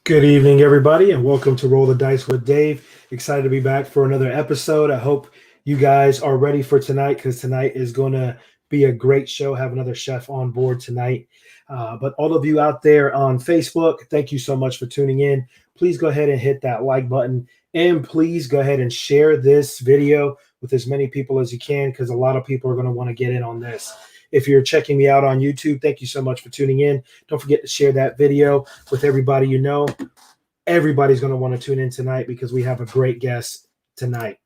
Good evening, everybody, and welcome to Roll the Dice with Dave. Excited to be back for another episode. I hope you guys are ready for tonight because tonight is going to be a great show. Have another chef on board tonight. But all of you out there on Facebook, thank you so much for tuning in. Please go ahead and hit that like button, and please go ahead and share this video with as many people as you can because a lot of people are going to want to get in on this. If you're checking me out on YouTube, thank you so much for tuning in. Don't forget to share that video with everybody you know. Everybody's going to want to tune in tonight because we have a great guest tonight.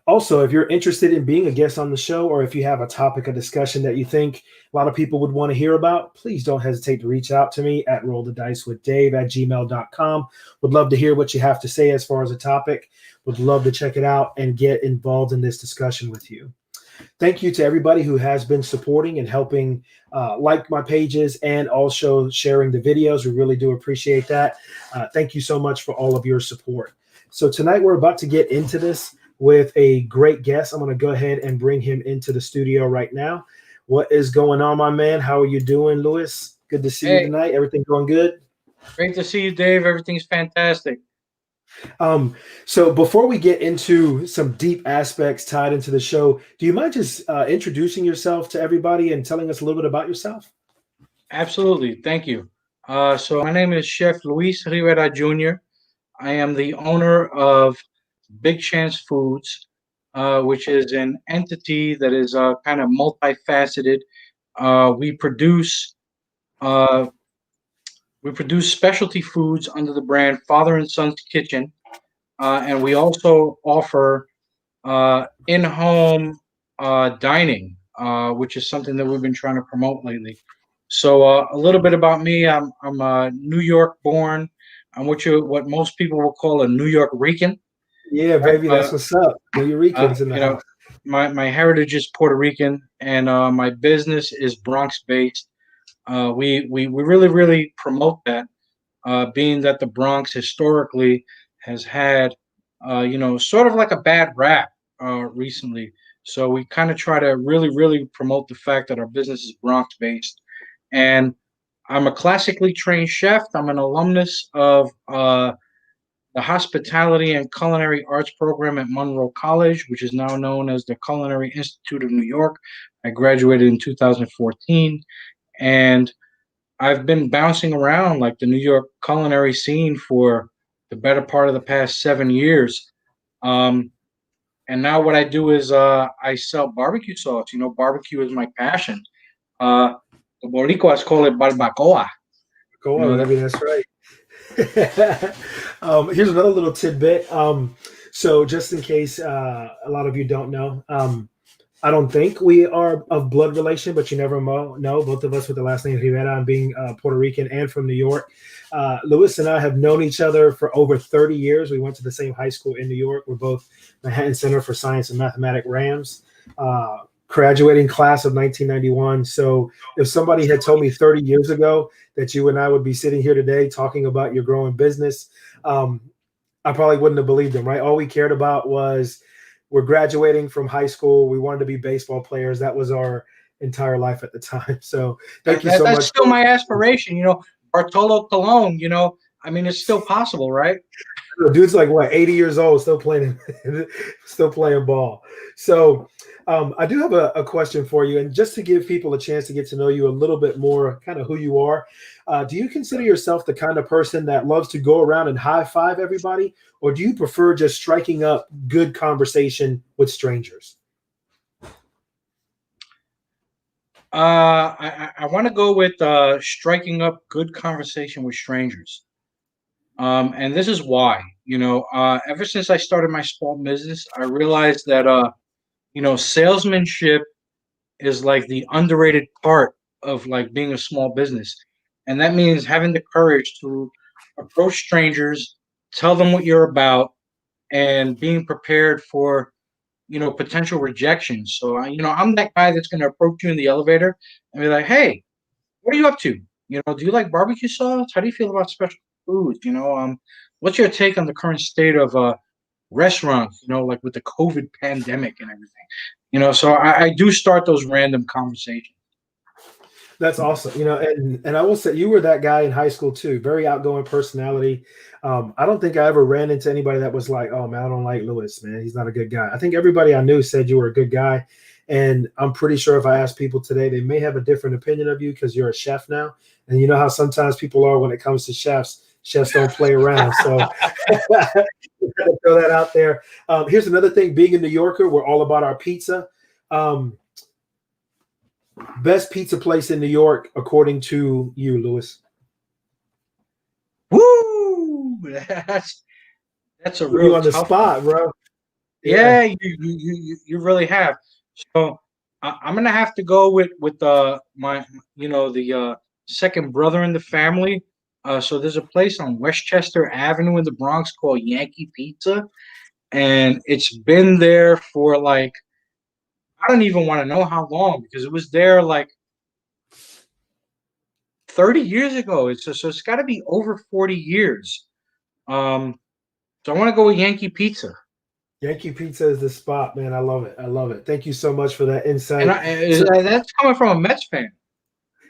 Also, if you're interested in being a guest on the show, or if you have a topic of discussion that you think a lot of people would want to hear about, please don't hesitate to reach out to me at rollthedicewithdave@gmail.com. Would love to hear what you have to say as far as a topic. Would love to check it out and get involved in this discussion with you. Thank you to everybody who has been supporting and helping like my pages and also sharing the videos. We really do appreciate that. Thank you so much for all of your support. So tonight we're about to get into this with a great guest. I'm going to go ahead and bring him into the studio right now. What is going on, my man? How are you doing, Louis? Good to see you tonight. Everything going good? Great to see you, Dave. Everything's fantastic. So before we get into some deep aspects tied into the show, do you mind just introducing yourself to everybody and telling us a little bit about yourself? Absolutely. Thank you. So my name is Chef Luis Rivera Jr. I am the owner of Big Chance Foods, which is an entity that is kind of multifaceted. We produce uh, we produce specialty foods under the brand Father and Son's Kitchen, and we also offer in-home dining, which is something that we've been trying to promote lately. So a little bit about me: I'm New York born. I'm what most people will call a New York Rican. Yeah, Right? baby, that's what's up. Puerto Ricans in the house. My heritage is Puerto Rican, and my business is Bronx based. We really promote that, being that the Bronx historically has had sort of like a bad rap recently. So we kind of try to really promote the fact that our business is Bronx based. And I'm a classically trained chef. I'm an alumnus of the Hospitality and Culinary Arts program at Monroe College, which is now known as the Culinary Institute of New York. I graduated in 2014, and I've been bouncing around like the New York culinary scene for the better part of the past 7 years. Um, and now what I do is I sell barbecue sauce. Barbecue is my passion. Uh, the Boricuas call it barbacoa. Go on, baby, that's right. Here's another little tidbit. So just in case a lot of you don't know, I don't think we are of blood relation, but you never know. Both of us with the last name Rivera and being Puerto Rican and from New York. Louis and I have known each other for over 30 years. We went to the same high school in New York. We're both Manhattan Center for Science and Mathematics Rams. Graduating class of 1991. So if somebody had told me 30 years ago that you and I would be sitting here today talking about your growing business, I probably wouldn't have believed them, right? All we cared about was we're graduating from high school. We wanted to be baseball players. That was our entire life at the time. So thank you so much. That's still my aspiration. Bartolo Colon, it's still possible, right? The dude's like what, 80 years old, still playing ball. So I do have a question for you, and just to give people a chance to get to know you a little bit more, kind of who you are. Do you consider yourself the kind of person that loves to go around and high five everybody, or do you prefer just striking up good conversation with strangers? I want to go with striking up good conversation with strangers. And this is why. Ever since I started my small business, I realized that salesmanship is like the underrated part of like being a small business. And that means having the courage to approach strangers, tell them what you're about, and being prepared for, potential rejection. So, I'm that guy that's going to approach you in the elevator and be like, hey, what are you up to? Do you like barbecue sauce? How do you feel about special foods? What's your take on the current state of restaurants, like with the COVID pandemic and everything? So I do start those random conversations. That's awesome. And I will say you were that guy in high school too. Very outgoing personality. I don't think I ever ran into anybody that was like, "Oh man, I don't like Lewis, man. He's not a good guy." I think everybody I knew said you were a good guy, and I'm pretty sure if I ask people today, they may have a different opinion of you because you're a chef now, and you know how sometimes people are when it comes to chefs. Chefs don't play around, so throw that out there. Here's another thing: being a New Yorker, we're all about our pizza. Um, Best pizza place in New York, according to you, Lewis. Woo! That's a Put you real on the tough one. spot, bro. Yeah. Yeah, you really have. So I'm gonna have to go with my the second brother in the family. So there's a place on Westchester Avenue in the Bronx called Yankee Pizza, and it's been there for like I don't even want to know how long because it was there like 30 years ago. So it's got to be over 40 years. Um, so I want to go with Yankee Pizza. Yankee Pizza is the spot, man. I love it. I love it. Thank you so much for that And insight. So that's coming from a Mets fan.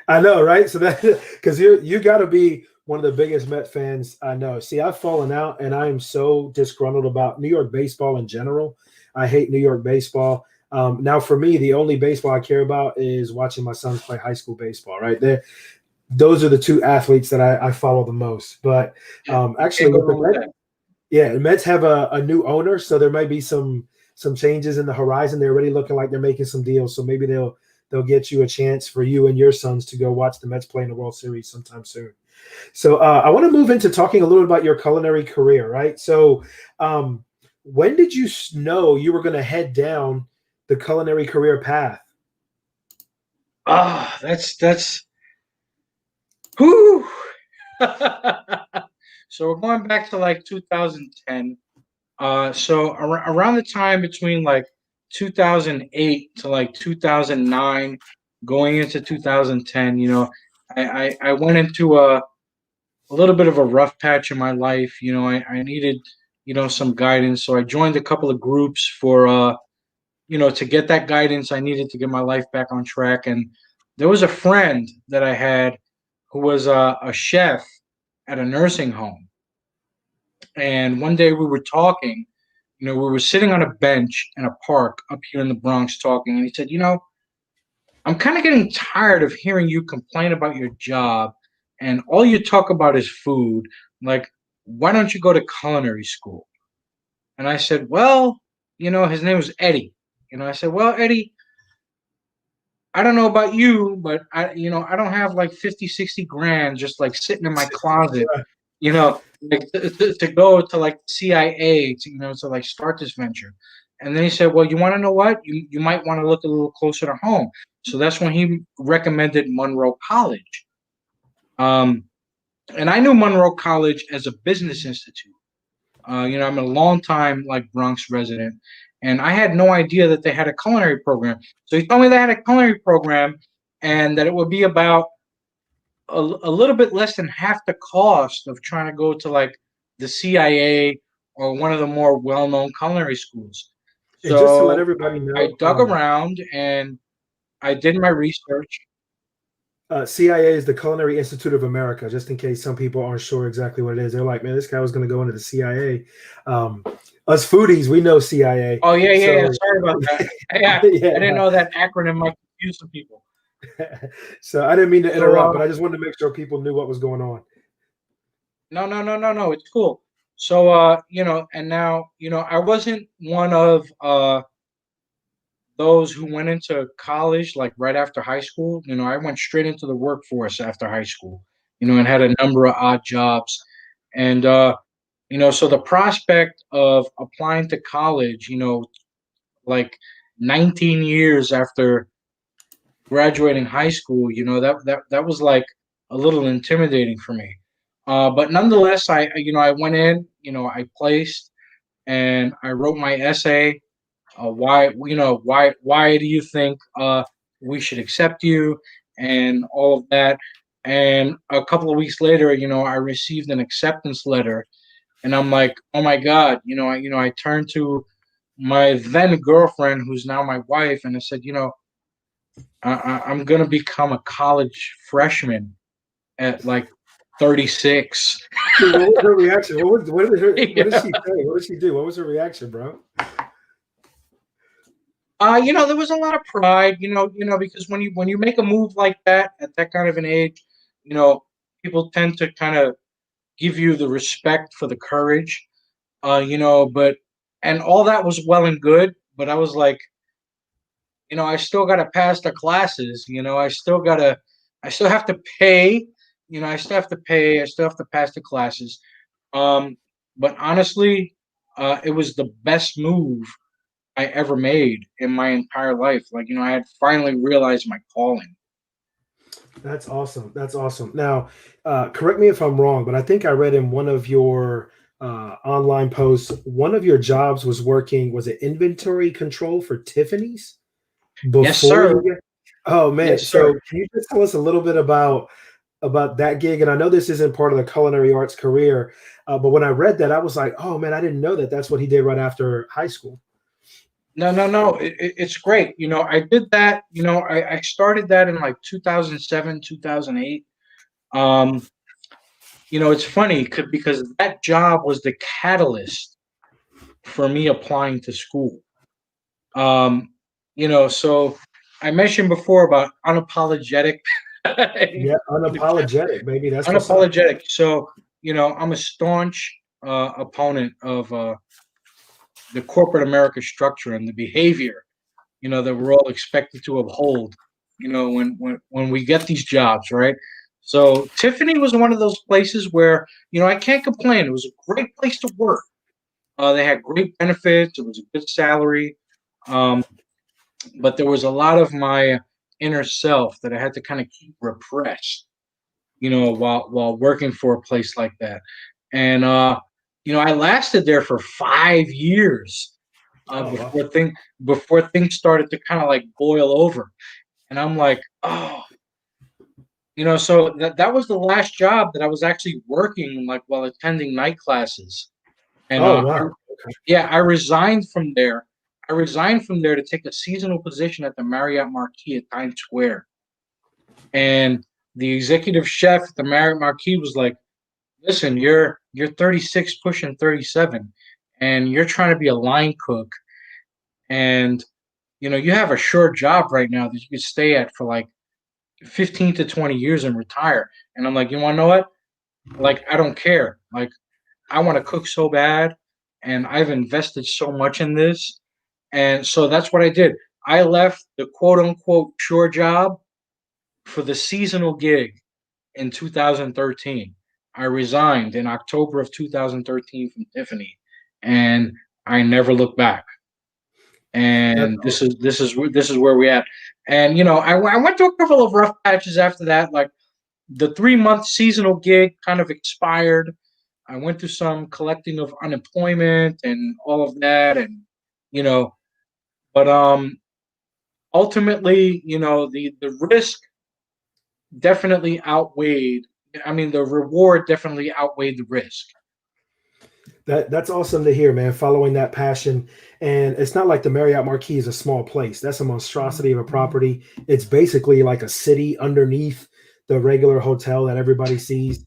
I know, right? So that because you got to be one of the biggest Met fans I know. See, I've fallen out, and I am so disgruntled about New York baseball in general. I hate New York baseball. Now, for me, the only baseball I care about is watching my sons play high school baseball. Right there, those are the two athletes that I follow the most. But Yeah, you actually, can't go with the wrong with Mets, that. yeah, the Mets have a new owner, so there might be some changes in the horizon. They're already looking like they're making some deals, so maybe they'll get you a chance for you and your sons to go watch the Mets play in the World Series sometime soon. So I want to move into talking a little about your culinary career, right? So when did you know you were going to head down the culinary career path? Ah, that's whoo. So we're going back to like 2010. So around the time between like 2008 to like 2009, going into 2010, I went into a little bit of a rough patch in my life. I needed, some guidance. So I joined a couple of groups for, to get that guidance. I needed to get my life back on track. And there was a friend that I had who was a chef at a nursing home. And one day we were talking, we were sitting on a bench in a park up here in the Bronx talking. And he said, I'm kind of getting tired of hearing you complain about your job and all you talk about is food. Like, why don't you go to culinary school? And I said, well, his name was Eddie. I said, well, Eddie, I don't know about you, but I don't have like 50, 60 grand just like sitting in my closet, like to go to like CIA to like start this venture. And then he said, well, you want to know what? You might want to look a little closer to home. So that's when he recommended Monroe College. Um, and I knew Monroe College as a business institute. I'm a long time like Bronx resident, and I had no idea that they had a culinary program. So he told me they had a culinary program, and that it would be about a little bit less than half the cost of trying to go to like the CIA or one of the more well-known culinary schools. And just to let So everybody I know, dug around and I did my research. CIA is the Culinary Institute of America, just in case some people aren't sure exactly what it is. They're like, man, this guy was going to go into the CIA. Us foodies, we know CIA. Oh yeah, yeah, yeah. So, Sorry about that. Yeah, I didn't yeah. know that acronym might confuse some people. So I didn't mean to So interrupt, but I just wanted to make sure people knew what was going on. no, no, no, no, no. It's cool. So and now, I wasn't one of those who went into college like right after high school. I went straight into the workforce after high school, and had a number of odd jobs. And so the prospect of applying to college, like 19 years after graduating high school, that was like a little intimidating for me. But nonetheless, I went in, I placed and I wrote my essay. Why do you think we should accept you and all of that? And a couple of weeks later, I received an acceptance letter, and I'm like, oh my God, I turned to my then girlfriend, who's now my wife, and I said, I'm gonna become a college freshman at like 36. Dude, what was her reaction? What did Yeah. she say? What did she do? What was her reaction, bro? There was a lot of pride, because when you make a move like that at that kind of an age, you know, people tend to kind of give you the respect for the courage, but and all that was well and good, but I was like, I still got to pass the classes, I still have to pay, I still have to pay, I still have to pass the classes. Um, but honestly, it was the best move I ever made in my entire life. Like, I had finally realized my calling. That's awesome. That's awesome. Now, correct me if I'm wrong, but I think I read in one of your online posts, one of your jobs was working, was it inventory control for Tiffany's Yes, before sir. you get? Oh man. Yes, sir. So can you just tell us a little bit about that gig? And I know this isn't part of the culinary arts career, but when I read that, I was like, oh man, I didn't know that that's what he did right after high school. No, no, no. It's great. I did that. I started that in like 2007, 2008. Um, it's funny because that job was the catalyst for me applying to school. Um, so I mentioned before about unapologetic. Yeah, unapologetic, baby. That's what's up. Unapologetic. So, I'm a staunch opponent of the corporate America structure and the behavior, that we're all expected to uphold, when we get these jobs, right? So Tiffany was one of those places where, I can't complain. It was a great place to work. They had great benefits. It was a good salary. Um, but there was a lot of my inner self that I had to kind of keep repressed, while working for a place like that. And I lasted there for 5 years Oh wow. before things started to kind of like boil over. And I'm like, oh, so that was the last job that I was actually working like while attending night classes. And Oh wow. yeah, I resigned from there. I resigned from there to take a seasonal position at the Marriott Marquis at Times Square. And the executive chef at the Marriott Marquis was like, "Listen, you're 36, pushing 37, and you're trying to be a line cook, and you have a sure job right now that you could stay at for like 15 to 20 years and retire." And I'm like, you want to know what? Like, I don't care. Like, I want to cook so bad, and I've invested so much in this. And so that's what I did. I left the quote unquote sure job for the seasonal gig in 2013. I resigned in October of 2013 from Tiffany, and I never looked back. That's And this awesome. is this is where we at. And I went to a couple of rough patches after that. Like the 3 month seasonal gig kind of expired. I went through some collecting of unemployment and all of that, and you know, but ultimately, the risk definitely outweighed. I mean, the reward definitely outweighed the risk. That's awesome to hear, man. Following that passion, and it's not like the Marriott Marquis is a small place. That's a monstrosity of a property. It's basically like a city underneath the regular hotel that everybody sees.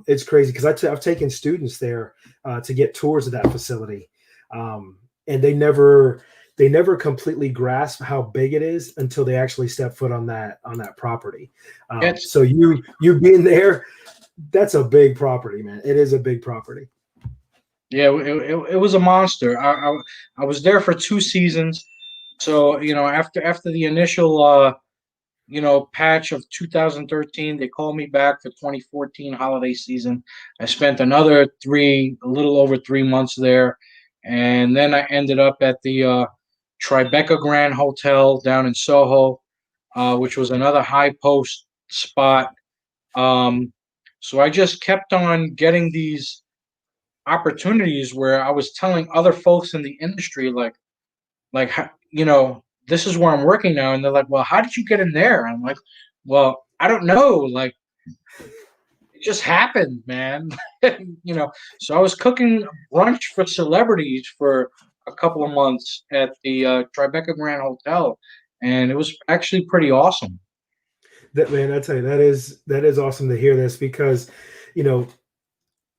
It's crazy because I've taken students there to get tours of that facility, and they never completely grasp how big it is until they actually step foot on that property. It's So you being there, that's a big property, man. It is a big property. Yeah, it was a monster. I was there for 2 seasons. So after the initial patch of 2013, they called me back for 2014 holiday season. I spent another a little over 3 months there, and then I ended up at the Tribeca Grand Hotel down in Soho, which was another high post spot. Um, so I just kept on getting these opportunities where I was telling other folks in the industry, this is where I'm working now, and they're like, "Well, how did you get in there?" I'm like, "Well, I don't know. Like, it just happened, man." you know. So I was cooking brunch for celebrities for a couple of months at the Tribeca Grand Hotel, and it was actually pretty awesome. That man, I tell you, that is awesome to hear this because, you know,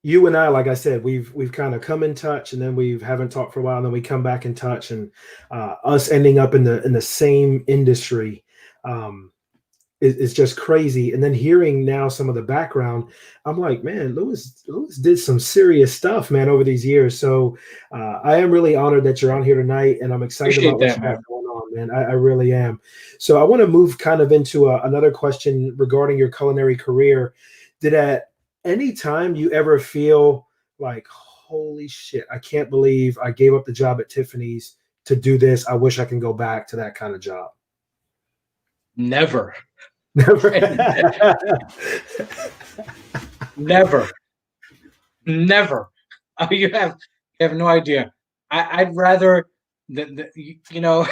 you and I, like I said, we've kind of come in touch, and then we haven't talked for a while, and then we come back in touch, and us ending up in the same industry um, is just crazy. And then hearing now some of the background, I'm like, man, Lewis did some serious stuff, man, over these years. So I am really honored that you're on here tonight, and I'm excited Appreciate about what that, you got man. going on, man. I really am. So I want to move kind of into another question regarding your culinary career. Did at any time you ever feel like, holy shit, I can't believe I gave up the job at Tiffany's to do this. I wish I can go back to that kind of job. Never, Never. never, never. You have no idea. I'd rather you know,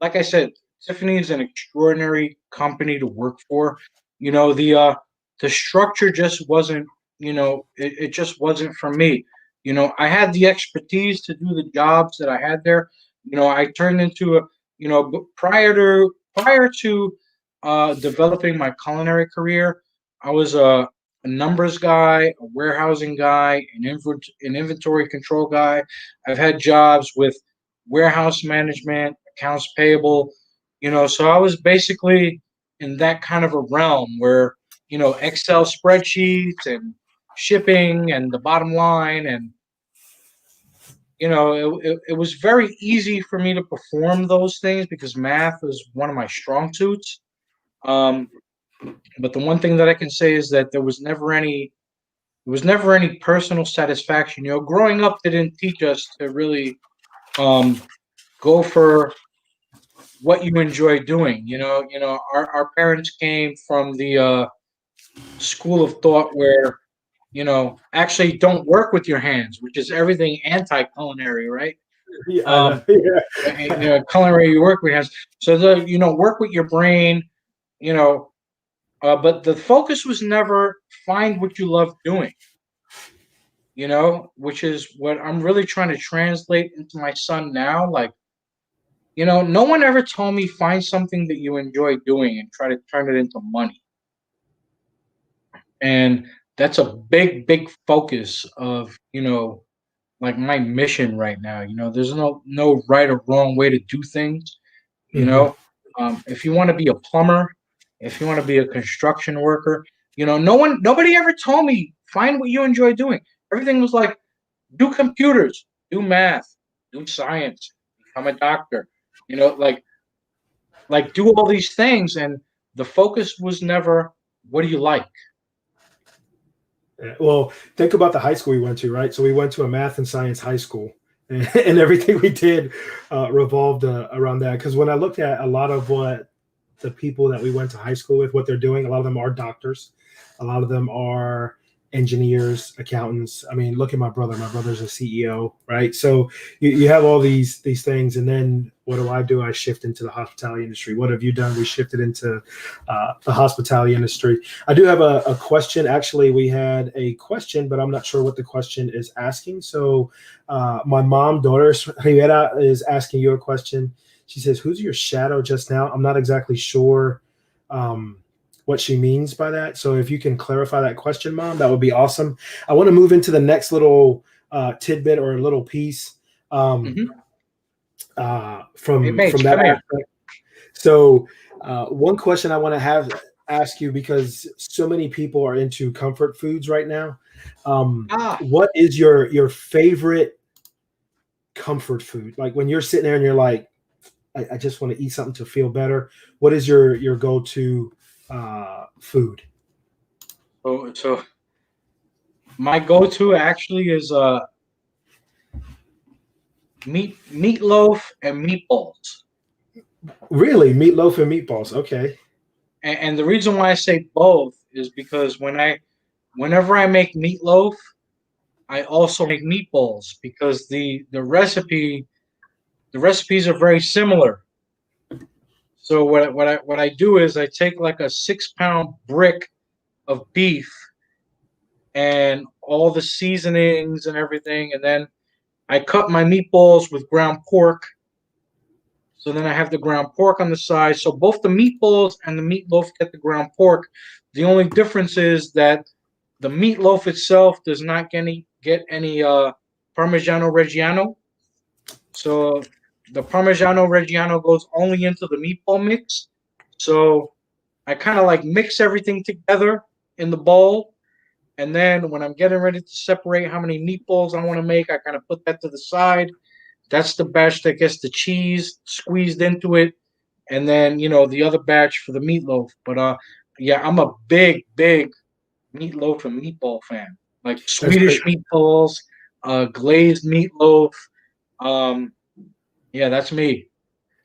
like I said, Tiffany is an extraordinary company to work for. You know, the structure just wasn't, it just wasn't for me. You know, I had the expertise to do the jobs that I had there. You know, I turned into a, prior to developing my culinary career, I was a numbers guy, a warehousing guy, an inventory control guy. I've had jobs with warehouse management, accounts payable, so I was basically in that kind of a realm where, Excel spreadsheets and shipping and the bottom line. And, it was very easy for me to perform those things because math is one of my strong suits. Um, but the one thing that I can say is that there was never any personal satisfaction. Growing up, they didn't teach us to really go for what you enjoy doing. Our parents came from the school of thought where, actually don't work with your hands, which is everything anti-culinary, right? Yeah, I know. Um, Culinary, you work with your hands. So work with your brain. You know, but the focus was never find what you love doing. Which is what I'm really trying to translate into my son now. Like, no one ever told me find something that you enjoy doing and try to turn it into money. And that's a big, big focus of, like my mission right now. There's no right or wrong way to do things. You Mhm. know, if you want to be a plumber, if you want to be a construction worker, nobody ever told me find what you enjoy doing. Everything was like, do computers, do math, do science, become a doctor. Like do all these things, and the focus was never what do you like. Yeah, well, think about the high school we went to, right? So we went to a math and science high school, and everything we did revolved around that. Because when I looked at a lot of what the people that we went to high school with, what they're doing, a lot of them are doctors, a lot of them are engineers, accountants. I mean, look at my brother. My brother's a CEO, right? So you have all these things, and then what do? I shift into the hospitality industry. What have you done? We shifted into the hospitality industry. I do have a question. Actually, we had a question, but I'm not sure what the question is asking. So my mom, daughter, Rivera, is asking you a question. She says, "Who's your shadow just now?" I'm not exactly sure what she means by that. So if you can clarify that question, Mom, that would be awesome. I want to move into the next little tidbit or a little piece um, Mm-hmm. Hey, from Mage, that come here. aspect. So one question I want to have ask you, because so many people are into comfort foods right now. Ah, What is your favorite comfort food? Like when you're sitting there and you're like, I just want to eat something to feel better. What is your go-to food? so my go-to actually is meatloaf and meatballs. Really, meatloaf and meatballs. Okay. And the reason why I say both is because whenever I make meatloaf, I also make meatballs because the recipes are very similar. So what I do is I take like a 6 pound brick of beef and all the seasonings and everything, and then I cut my meatballs with ground pork, So then I have the ground pork on the side. So both the meatballs and the meatloaf get the ground pork. The only difference is that the meatloaf itself does not get any Parmigiano Reggiano. So the Parmigiano Reggiano goes only into the meatball mix. So I kind of like mix everything together in the bowl. And then when I'm getting ready to separate how many meatballs I want to make, I kind of put that to the side. That's the batch that gets the cheese squeezed into it. And then, the other batch for the meatloaf. But yeah, I'm a big meatloaf and meatball fan. Like That's Swedish great. meatballs, glazed meatloaf. Um, yeah, that's me.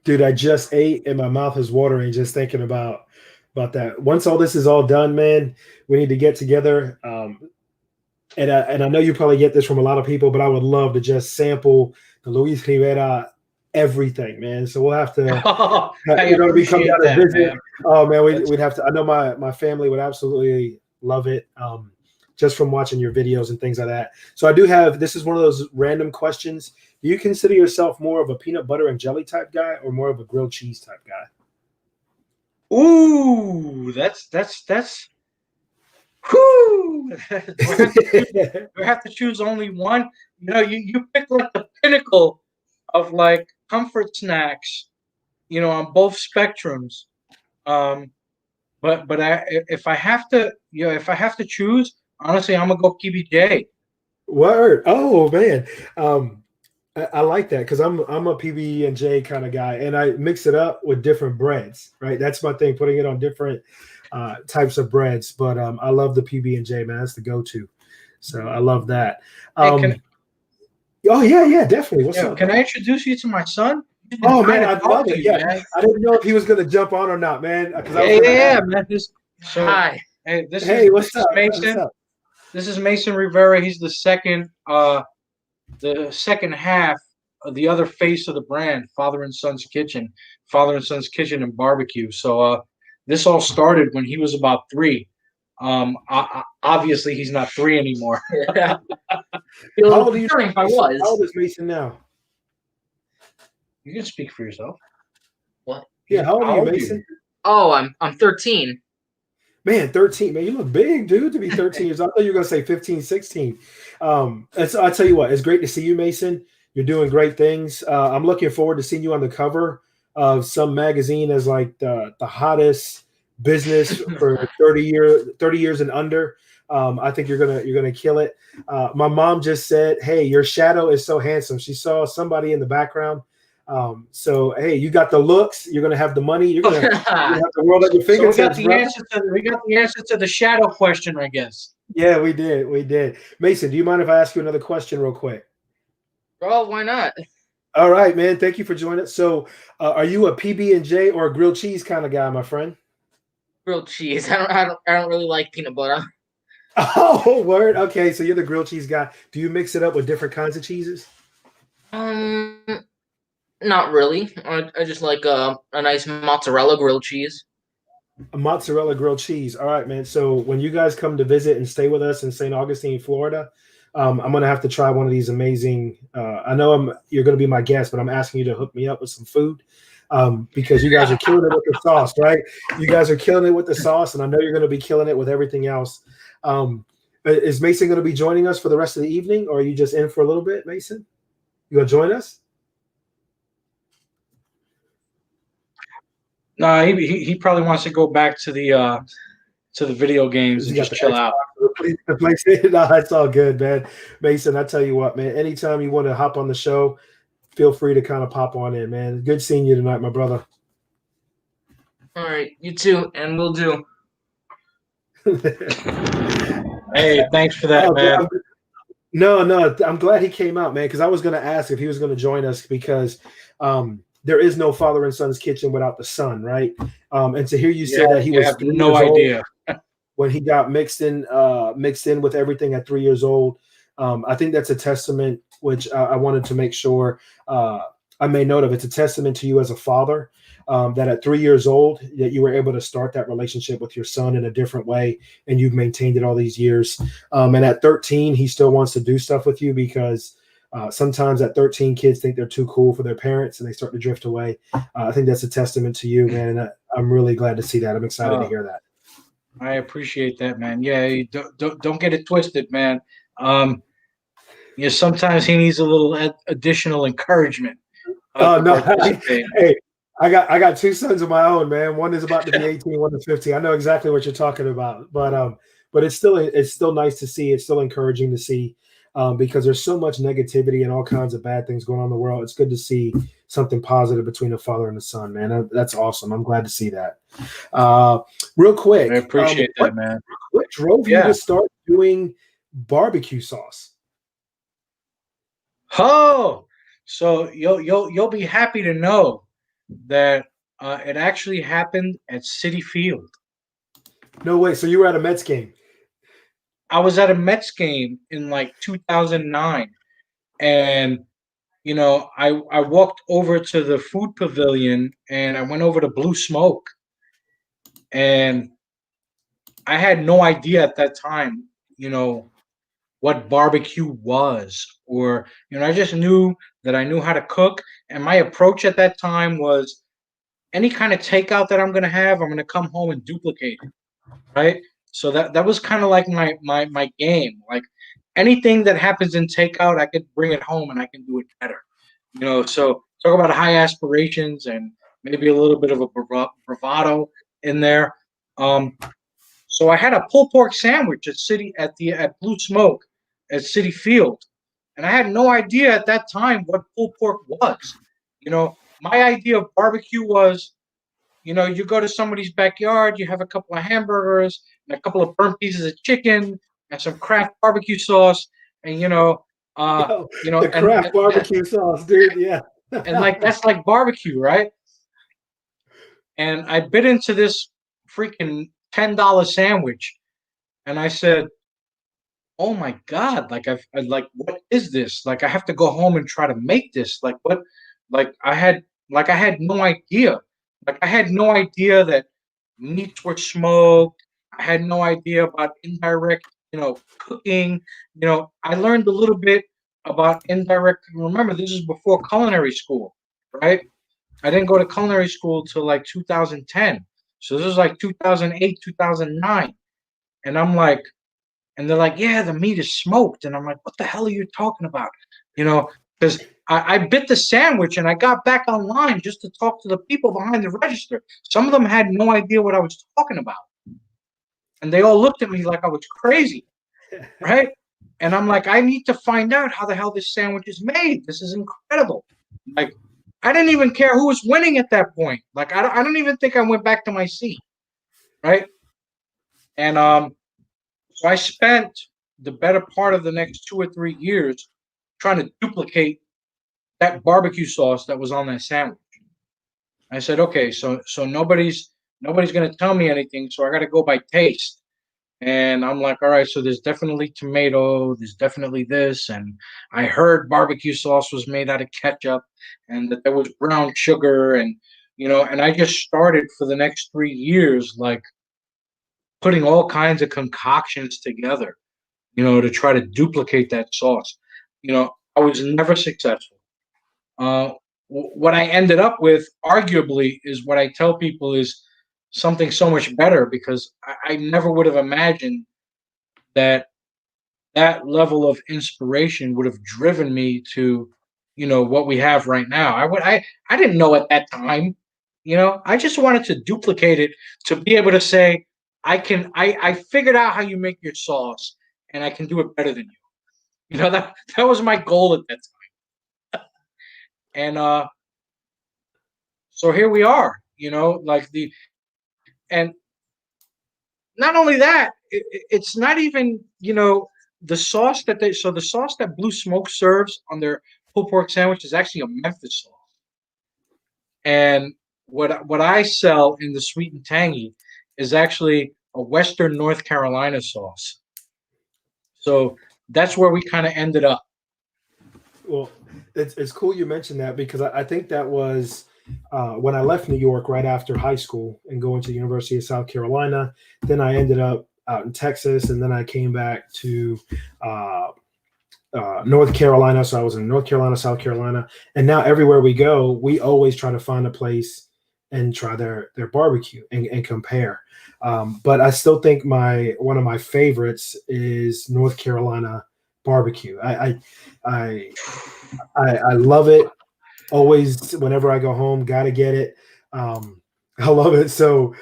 Dude, I just ate and my mouth is watering just thinking about that. Once all this is all done, man, we need to get together. And I know you probably get this from a lot of people, but I would love to just sample the Luis Rivera everything, man. So we'll have to, Oh, I we come appreciate down and that, visit. man. Oh man, That's we'd have to. I know my family would absolutely love it, just from watching your videos and things like that. So I do have. This is one of those random questions. Do you consider yourself more of a peanut butter and jelly type guy, or more of a grilled cheese type guy? ooh, that's whoo. Do I have to choose only one? You pick like the pinnacle of like comfort snacks, on both spectrums. Um, but if I have to, if I have to choose, honestly, I'm gonna go PBJ. Word. Oh man. I like that because I'm a PB and J kind of guy, and I mix it up with different breads. Right, that's my thing. Putting it on different types of breads. But I love the PB and J, man. That's the go-to. So I love that. Hey, can Oh yeah, definitely. What's yeah, up, can bro? I introduce you to my son? He's been Oh dying man, to I'd talk love to it. you, Yeah, man. I didn't know if he was gonna jump on or not, man. Because I Yeah, was yeah, gonna yeah, ask. man. Hi. Hey, this is Hey, this what's is up? What's Mason. up? This is Mason Rivera. He's the second half of the other face of the brand, Father and Son's Kitchen and Barbecue. So this all started when he was about 3. Obviously he's not 3 anymore. Yeah. Be a How little old are you, concerning if I Mason? How old was. is Mason now? You can speak for yourself. What? Yeah, how old are How you, old are Mason? you? Oh, I'm 13. Man, 13, man, you look big, dude, to be 13 years old. I thought you were going to say 15, 16. And so I tell you what, it's great to see you, Mason. You're doing great things. I'm looking forward to seeing you on the cover of some magazine as like the hottest business for 30 years and under. I think you're gonna kill it. My mom just said, "Hey, your shadow is so handsome." She saw somebody in the background. So hey, you got the looks. You're gonna have the money. You're gonna have the world at your So we got fingertips, the brother. answer to the shadow question, I guess. Yeah, we did. We did. Mason, do you mind if I ask you another question real quick? Oh, why not? All right, man. Thank you for joining us. So, are you a PB and J or a grilled cheese kind of guy, my friend? Grilled cheese. I don't really like peanut butter. Oh, word. Okay, so you're the grilled cheese guy. Do you mix it up with different kinds of cheeses? Um, Not really. I just like a nice mozzarella grilled cheese. A mozzarella grilled cheese. All right, man. So when you guys come to visit and stay with us in St. Augustine, Florida, I'm gonna have to try one of these amazing. I know you're gonna be my guest, but I'm asking you to hook me up with some food because you guys are killing it with the sauce, right? You guys are killing it with the sauce, and I know you're gonna be killing it with everything else. Is Mason gonna be joining us for the rest of the evening, or are you just in for a little bit, Mason? You gonna join us? No, he probably wants to go back to the video games He and got just the chill Xbox, out. the PlayStation. No, it's all good, man. Mason, I tell you what, man. Anytime you want to hop on the show, feel free to kind of pop on in, man. Good seeing you tonight, my brother. All right, you too, and we'll do. Hey, thanks for that, Oh, man. no, I'm glad he came out, man, because I was going to ask if he was going to join us because there is no Father and Son's Kitchen without the son, right? And to hear you say that he You was have 3 no years old idea. when he got mixed in with everything at 3 years old. I think that's a testament, which I wanted to make sure I made note of. It's a testament to you as a father that at 3 years old that you were able to start that relationship with your son in a different way, and you've maintained it all these years. And at 13, he still wants to do stuff with you because Sometimes at 13, kids think they're too cool for their parents and they start to drift away. I think that's a testament to you, man. And I'm really glad to see that. I'm excited to hear that. I appreciate that, man. Yeah, you don't get it twisted, man. Sometimes he needs a little additional encouragement. No, hey, I got two sons of my own, man. One is about to be 18, one is 15. I know exactly what you're talking about, but it's still nice to see. It's still encouraging to see, because there's so much negativity and all kinds of bad things going on in the world. It's good to see something positive between a father and a son, man. That's awesome. I'm glad to see that. Real quick, I appreciate that, man. What drove you to start doing barbecue sauce? Oh, so you'll be happy to know that it actually happened at Citi Field. No way. So you were at a Mets game? I was at a Mets game in like 2009, and I walked over to the food pavilion and I went over to Blue Smoke, and I had no idea at that time, what barbecue was, or I just knew that I knew how to cook, and my approach at that time was any kind of takeout that I'm gonna have, I'm gonna come home and duplicate it, right? So that was kind of like my game. Like anything that happens in takeout, I could bring it home and I can do it better. So talk about high aspirations and maybe a little bit of a bravado in there. So I had a pulled pork sandwich at Blue Smoke at Citi Field, and I had no idea at that time what pulled pork was. My idea of barbecue was, you go to somebody's backyard, you have a couple of hamburgers and a couple of burnt pieces of chicken and some Kraft barbecue sauce, and the Kraft barbecue sauce, dude. Yeah, and like that's like barbecue, right? And I bit into this freaking $10 sandwich, and I said, "Oh my God! Like what is this? Like I have to go home and try to make this. Like what? I had no idea. Like I had no idea that meats were smoked. I had no idea about indirect, cooking. I learned a little bit about indirect. Remember, this is before culinary school, right? I didn't go to culinary school till like 2010. So this was like 2008, 2009. And I'm like, and they're like, yeah, the meat is smoked. And I'm like, what the hell are you talking about? Because I bit the sandwich and I got back online just to talk to the people behind the register. Some of them had no idea what I was talking about. And they all looked at me like I was crazy, right? And I'm like, I need to find out how the hell this sandwich is made. This is incredible. Like, I didn't even care who was winning at that point. Like, I don't even think I went back to my seat, right? And so I spent the better part of the next 2 or 3 years trying to duplicate that barbecue sauce that was on that sandwich. I said, okay, so nobody's gonna tell me anything, so I got to go by taste. And I'm like, all right, so there's definitely tomato, there's definitely this, and I heard barbecue sauce was made out of ketchup, and that there was brown sugar, and and I just started for the next 3 years, like putting all kinds of concoctions together, to try to duplicate that sauce. I was never successful. What I ended up with, arguably, is what I tell people is something so much better, because I never would have imagined that level of inspiration would have driven me to, what we have right now. I didn't know at that time, I just wanted to duplicate it to be able to say, I figured out how you make your sauce and I can do it better than you. That was my goal at that time. And so here we are, and not only that, it's not even, the sauce the sauce that Blue Smoke serves on their pulled pork sandwich is actually a Memphis sauce. And what I sell in the sweet and tangy is actually a Western North Carolina sauce. So that's where we kind of ended up. Well, it's cool you mentioned that, because I think that was when I left New York right after high school and going to the University of South Carolina. Then I ended up out in Texas, and then I came back to North Carolina. So I was in North Carolina, South Carolina, and now everywhere we go, we always try to find a place and try their barbecue and compare. But I still think my one of my favorites is North Carolina barbecue. I I love it. Always, whenever I go home, gotta get it. I love it. So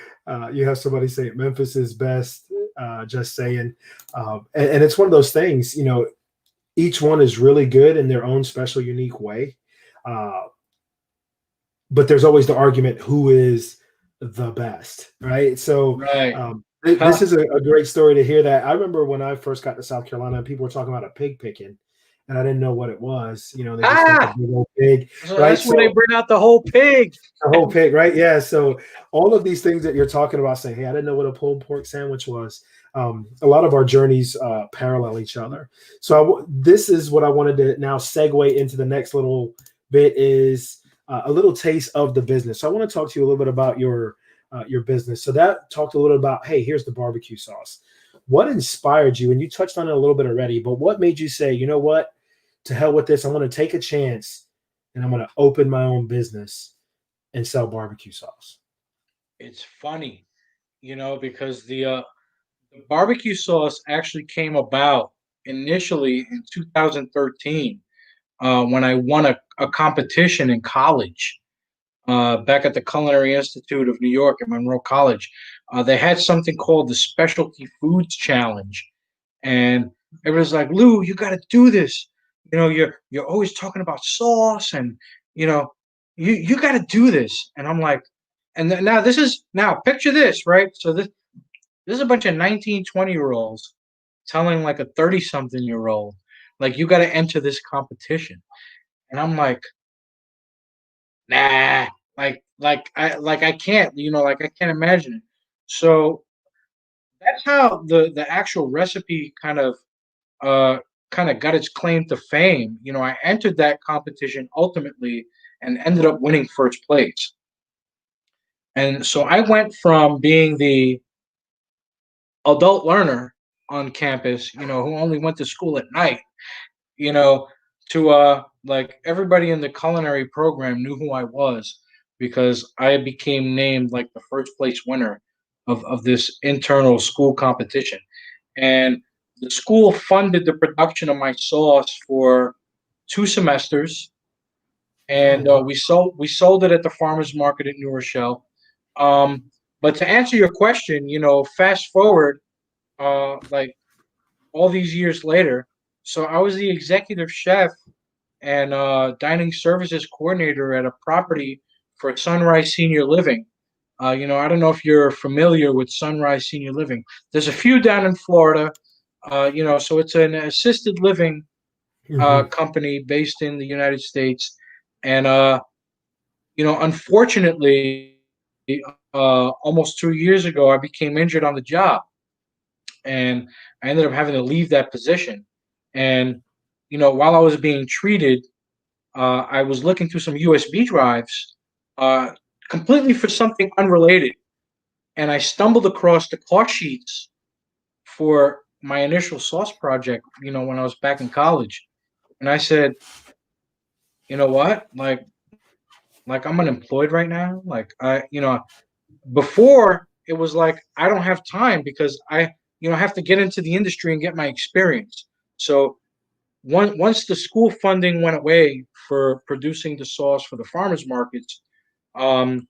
you have somebody say Memphis is best. Just saying, and it's one of those things. Each one is really good in their own special, unique way. Uh, but there's always the argument who is the best, right? So Right. this is a great story to hear that. I remember when I first got to South Carolina, people were talking about a pig picking, and I didn't know what it was. They just think a Ah, big old pig, so right? that's where they So bring out the whole pig. the whole pig, right? Yeah. So all of these things that you're talking about, saying, "Hey, I didn't know what a pulled pork sandwich was." A lot of our journeys parallel each other. So this is what I wanted to now segue into the next little bit is a little taste of the business. So I want to talk to you a little bit about your business. So that talked a little about, hey, here's the barbecue sauce. What inspired you? And you touched on it a little bit already, but what made you say, you know what? To hell with this. I'm going to take a chance and I'm going to open my own business and sell barbecue sauce. It's funny, because the barbecue sauce actually came about initially in 2013 when I won a competition in college back at the Culinary Institute of New York at Monroe College. They had something called the Specialty Foods Challenge, and it was like, Lou, you got to do this. You're always talking about sauce, and you know, you got to do this. And I'm like, now picture this, right? So this is a bunch of 19, 20-year olds telling like a 30 something year old, like, you got to enter this competition. And I'm like, nah, I can't, I can't imagine it. So that's how the actual recipe uh kind of got its claim to fame. I entered that competition ultimately and ended up winning first place. And so I went from being the adult learner on campus, who only went to school at night, you know, to like everybody in the culinary program knew who I was because I became named like the first place winner of this internal school competition. And the school funded the production of my sauce for 2 semesters, Oh, and wow. we sold it at the farmers market at New Rochelle. Um, but to answer your question, fast forward like all these years later, so I was the executive chef and dining services coordinator at a property for Sunrise Senior Living. I don't know if you're familiar with Sunrise Senior Living. There's a few down in Florida. So it's an assisted living Mhm. company based in the United States, and unfortunately, almost 2 years ago, I became injured on the job, and I ended up having to leave that position. And while I was being treated, I was looking through some USB drives, uh, completely for something unrelated, and I stumbled across the cost sheets for my initial sauce project. When I was back in college, and I said, you know what, like I'm unemployed right now. Like before it was like I don't have time because I have to get into the industry and get my experience. So once the school funding went away for producing the sauce for the farmers markets, um,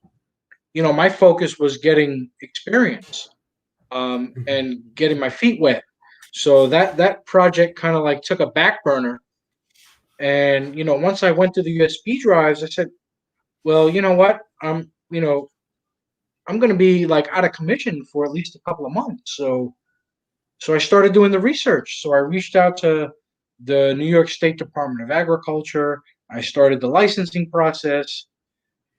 my focus was getting experience Mhm. and getting my feet wet. So that project kind of like took a back burner. And once I went to the USB drives, I said, well, you know what? I'm going to be like out of commission for at least a couple of months. So I started doing the research. So I reached out to the New York State Department of Agriculture. I started the licensing process.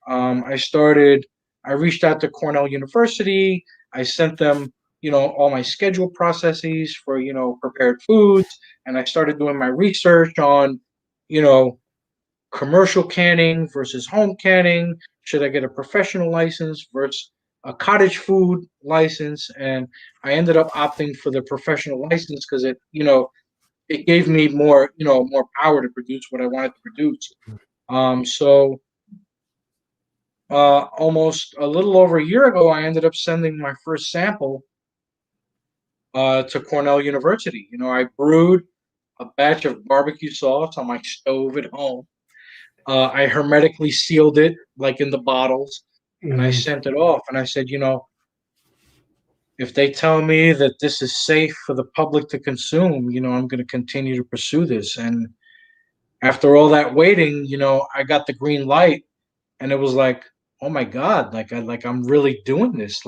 Um, I started. I reached out to Cornell University. I sent them, all my schedule processes for, prepared foods, and I started doing my research on, you know, commercial canning versus home canning. Should I get a professional license versus a cottage food license? And I ended up opting for the professional license because it it gave me more, more power to produce what I wanted to produce. So almost a little over a year ago, I ended up sending my first sample to Cornell University. I brewed a batch of barbecue sauce on my stove at home. I hermetically sealed it, like in the bottles, and I sent it off. And I said, if they tell me that this is safe for the public to consume, I'm going to continue to pursue this. And after all that waiting, I got the green light, and it was like, oh my God, I'm really doing this.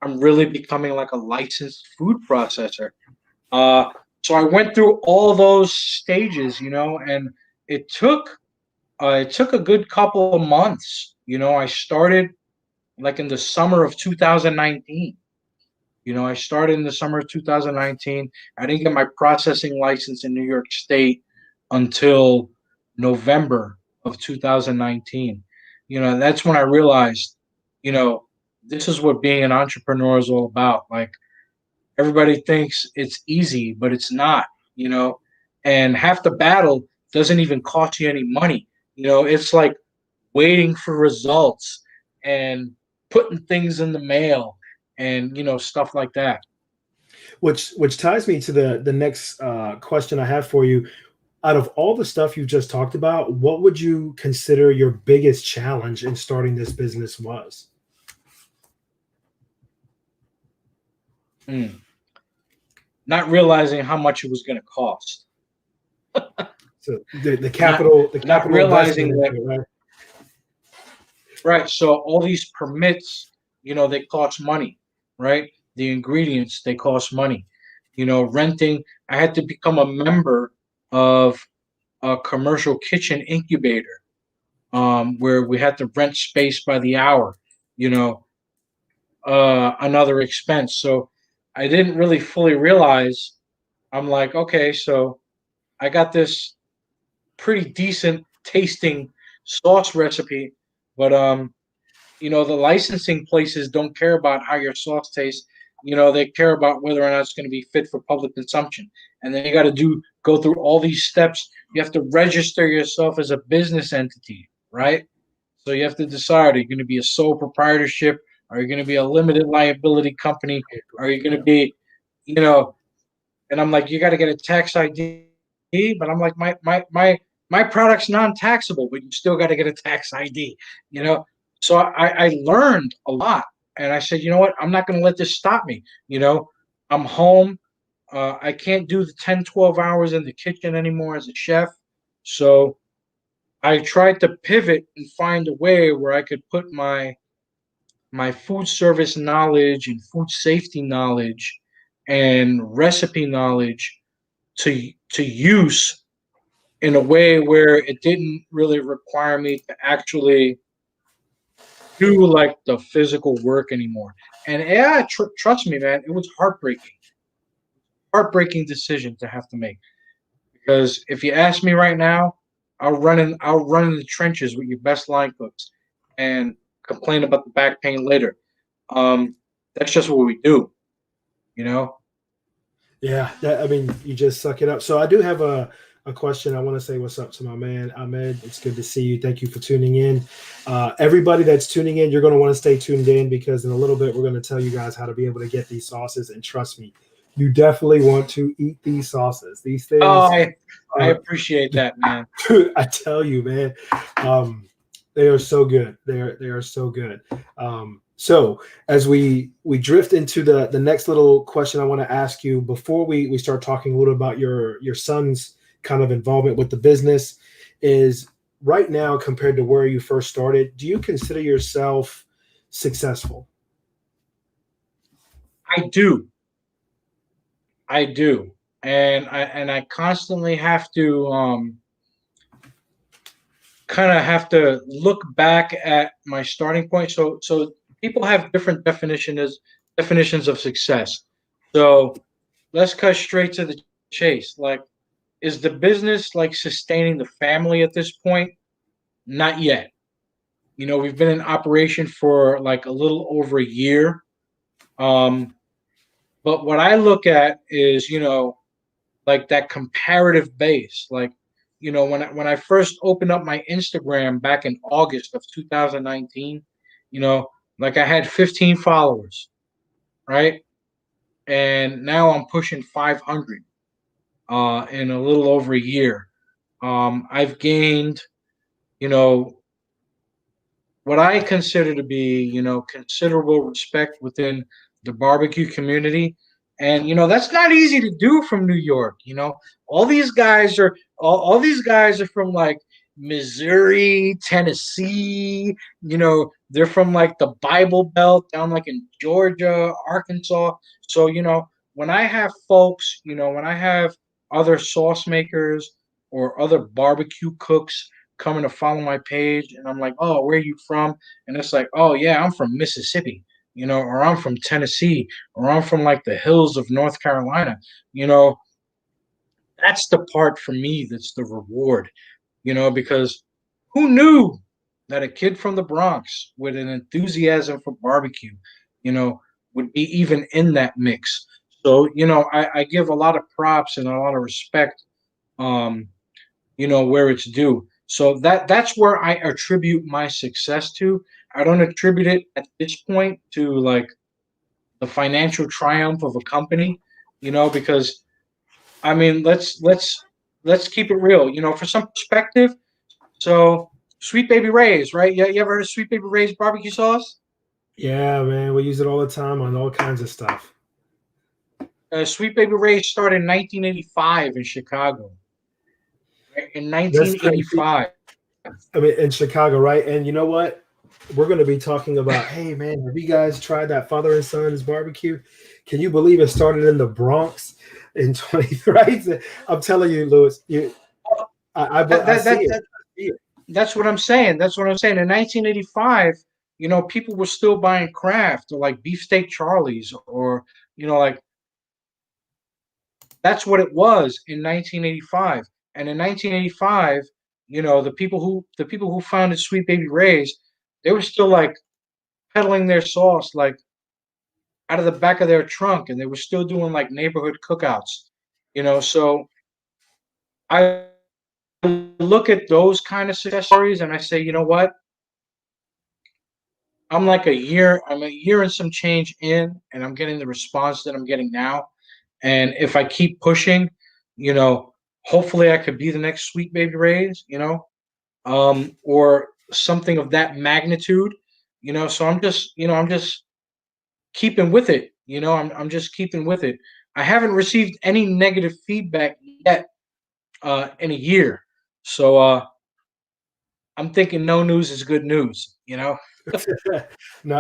I'm really becoming like a licensed food processor. So I went through all those stages, and it took a good couple of months. I started like in the summer of 2019. I started in the summer of 2019. I didn't get my processing license in New York State until November of 2019. That's when I realized, this is what being an entrepreneur is all about. Like, everybody thinks it's easy, but it's not, and half the battle doesn't even cost you any money. It's like waiting for results and putting things in the mail and, stuff like that. Which ties me to the next question I have for you. Out of all the stuff you just talked about, what would you consider your biggest challenge in starting this business was? Not realizing how much it was going to cost. So the capital, not realizing that, right? Right. So all these permits, they cost money, right? The ingredients, they cost money. Renting. I had to become a member of a commercial kitchen incubator, where we had to rent space by the hour. Another expense. So I didn't really fully realize. I'm like, okay, so I got this pretty decent tasting sauce recipe, but the licensing places don't care about how your sauce tastes. They care about whether or not it's going to be fit for public consumption. And then you got to go through all these steps. You have to register yourself as a business entity, right? So you have to decide, are you going to be a sole proprietorship? Are you going to be a limited liability company? Are you going to be, and I'm like, you got to get a tax ID, but I'm like, my product's non-taxable, but you still got to get a tax ID, So I learned a lot, and I said, you know what, I'm not going to let this stop me. I'm home. I can't do the 10, 12 hours in the kitchen anymore as a chef. So I tried to pivot and find a way where I could put my food service knowledge and food safety knowledge and recipe knowledge to use in a way where it didn't really require me to actually do like the physical work anymore. And yeah, trust me, man, it was heartbreaking decision to have to make. Because if you ask me right now, I'll run in the trenches with your best line cooks and complain about the back pain later. That's just what we do, Yeah, I mean, you just suck it up. So I do have a question. I want to say what's up to my man Ahmed. It's good to see you. Thank you for tuning in. Everybody that's tuning in, you're going to want to stay tuned in, because in a little bit we're going to tell you guys how to be able to get these sauces. And trust me, you definitely want to eat these sauces. These things. Oh, I appreciate that, man. I tell you, man, they are so good. They are so good. So as we drift into the next little question I want to ask you before we start talking a little about your son's kind of involvement with the business, is right now compared to where you first started, do you consider yourself successful? I do. And I constantly have to kind of have to look back at my starting point. So people have different definitions of success. So let's cut straight to the chase. Like, is the business like sustaining the family at this point? Not yet. We've been in operation for like a little over a year. But what I look at is, like that comparative base. Like, when I first opened up my Instagram back in August of 2019, like I had 15 followers, right? And now I'm pushing 500 in a little over a year. I've gained, you know, what I consider to be, considerable respect within the barbecue community. And that's not easy to do from New York. All these guys are from like Missouri, Tennessee, they're from like the Bible Belt down like in Georgia, Arkansas. So, when I have folks, when I have other sauce makers or other barbecue cooks coming to follow my page, and I'm like, oh, where are you from? And it's like, oh yeah, I'm from Mississippi, or I'm from Tennessee, or I'm from like the hills of North Carolina. you know that's the part for me that's the reward, because who knew that a kid from the Bronx with an enthusiasm for barbecue, you know would be even in that mix. So, I give a lot of props and a lot of respect, um where it's due. So that's where I attribute my success to. I don't attribute it at this point to like the financial triumph of a company, because I mean, let's keep it real. For some perspective, so Sweet Baby Ray's, right? Yeah, you ever heard of Sweet Baby Ray's barbecue sauce? Yeah, man, we use it all the time on all kinds of stuff. Sweet Baby Ray's started in 1985 in Chicago. Right? In That's crazy. 1985. I mean, in Chicago, right? And you know what? We're going to be talking about, hey, man, have you guys tried that Father and Son's barbecue? Can you believe it started in the Bronx in 20, right? I'm telling you, Louis, That, I that, see that, it. that, I see it. That's what I'm saying. That's what I'm saying. In 1985, people were still buying Kraft or like Beefsteak Charlie's or, like that's what it was in 1985. And in 1985, the people who founded Sweet Baby Ray's, they were still like peddling their sauce like out of the back of their trunk, and they were still doing like neighborhood cookouts. So I look at those kind of success stories and I say, you know what? I'm a year and some change in, and I'm getting the response that I'm getting now. And if I keep pushing, you know, hopefully I could be the next Sweet Baby Ray's, or something of that magnitude, So I'm just keeping with it, I'm just keeping with it. I haven't received any negative feedback yet, in a year, so I'm thinking no news is good news. No,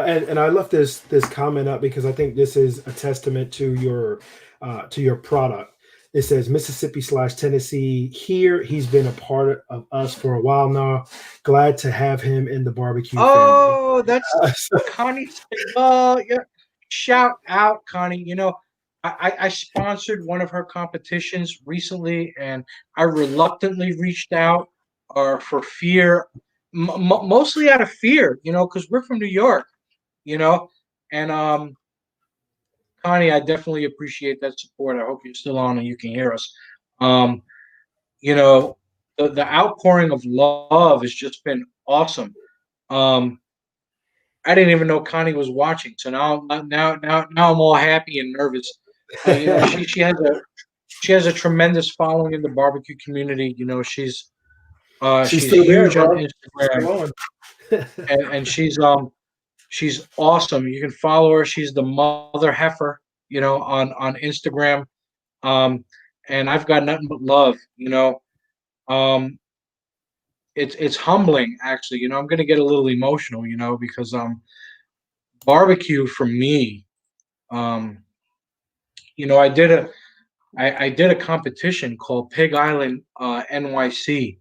and I left this comment up because I think this is a testament to your product. It says Mississippi / Tennessee here. He's been a part of us for a while now. Glad to have him in the barbecue family. Oh, that's So Connie. Well, yeah. Shout out, Connie. I sponsored one of her competitions recently, and I reluctantly reached out, for fear, mostly out of fear, because we're from New York, you know, and Connie, I definitely appreciate that support. I hope you're still on and you can hear us. Um, you know, the outpouring of love has just been awesome. Um, I didn't even know Connie was watching, so now I'm all happy and nervous. She has a tremendous following in the barbecue community. she's She's still there, huge on bro. She's Instagram, still on. and she's awesome. You can follow her. She's the mother heifer, on Instagram. Um, and I've got nothing but love. Um, it's humbling actually. I'm gonna get a little emotional, because barbecue for me. Um, I did a competition called Pig Island, NYC,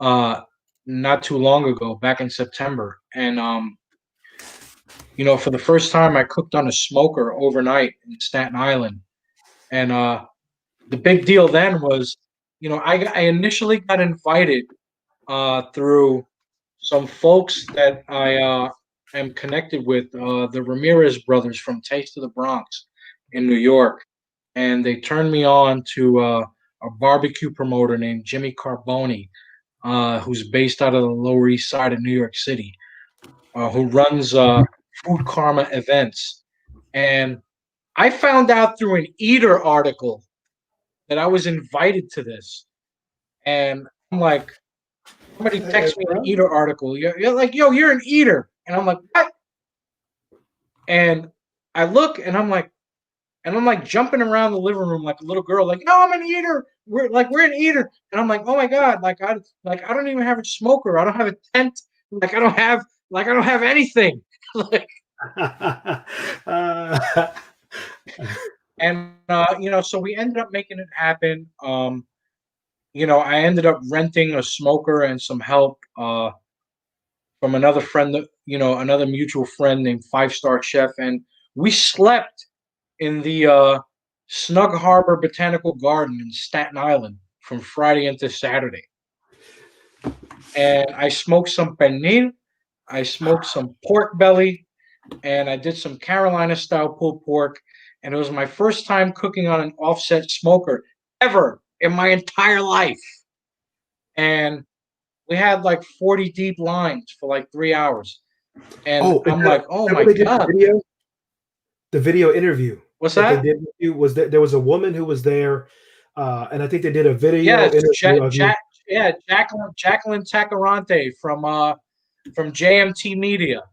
uh, not too long ago, back in September, and for the first time, I cooked on a smoker overnight in Staten Island, and the big deal then was, I initially got invited, through some folks that I am connected with, the Ramirez brothers from Taste of the Bronx in New York. and they turned me on to a barbecue promoter named Jimmy Carboni, who's based out of the Lower East Side of New York City, who runs Food Karma events. And I found out through an Eater article that I was invited to this. And I'm like, somebody texts me an Eater article. You're like, yo, you're an Eater. And I'm like, what? And I look and I'm like jumping around the living room like a little girl, like, no, I'm an Eater. We're an Eater. And I'm like, oh my God, I don't even have a smoker. I don't have a tent. I don't have anything. Like, and so we ended up making it happen. I ended up renting a smoker and some help from another friend, another mutual friend named Five Star Chef, and we slept in the Snug Harbor Botanical Garden in Staten Island from Friday into Saturday. And I smoked some pernil, I smoked some pork belly, and I did some Carolina style pulled pork. And it was my first time cooking on an offset smoker ever in my entire life. And we had like 40 deep lines for like 3 hours. And I'm like, oh my God. The video interview. What's that? They did with you was that there was a woman who was there, and I think they did a video interview of you. Jacqueline Tacarante from JMT Media.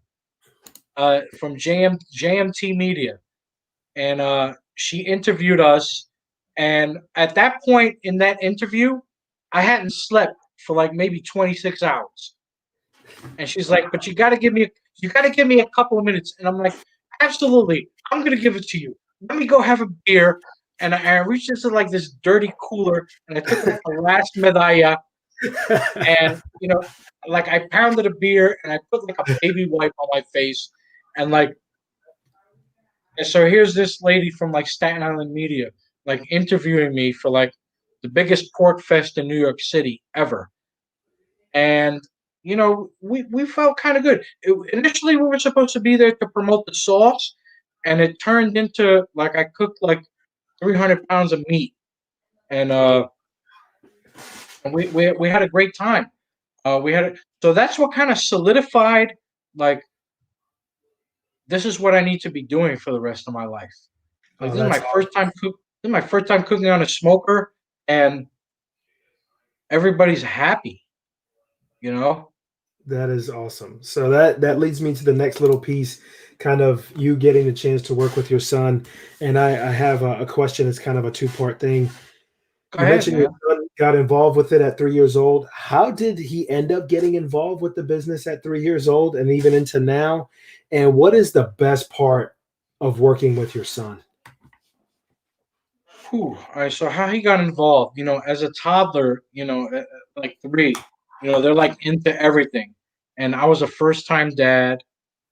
From JMT Media. And she interviewed us. And at that point in that interview, I hadn't slept for like maybe 26 hours. And she's like, but you got to give me a couple of minutes. And I'm like, absolutely. I'm going to give it to you. Let me go have a beer. And I reached into like this dirty cooler and I took like the last medalla. And, like I pounded a beer and I put like a baby wipe on my face. And so here's this lady from like Staten Island Media, like interviewing me for like the biggest pork fest in New York City ever. And, we felt kind of good. Initially, we were supposed to be there to promote the sauce, and it turned into like I cooked like 300 pounds of meat. And we had a great time. So that's what kind of solidified like this is what I need to be doing for the rest of my life. Like this is my first time cooking on a smoker, and everybody's happy. That is awesome. So that leads me to the next little piece, kind of you getting the chance to work with your son. And I have a question. It's kind of a two-part thing. Go ahead, mentioned your son got involved with it at 3 years old. How did he end up getting involved with the business at 3 years old and even into now? And what is the best part of working with your son? All right, so how he got involved, as a toddler, like 3, they're like into everything. And I was a first-time dad,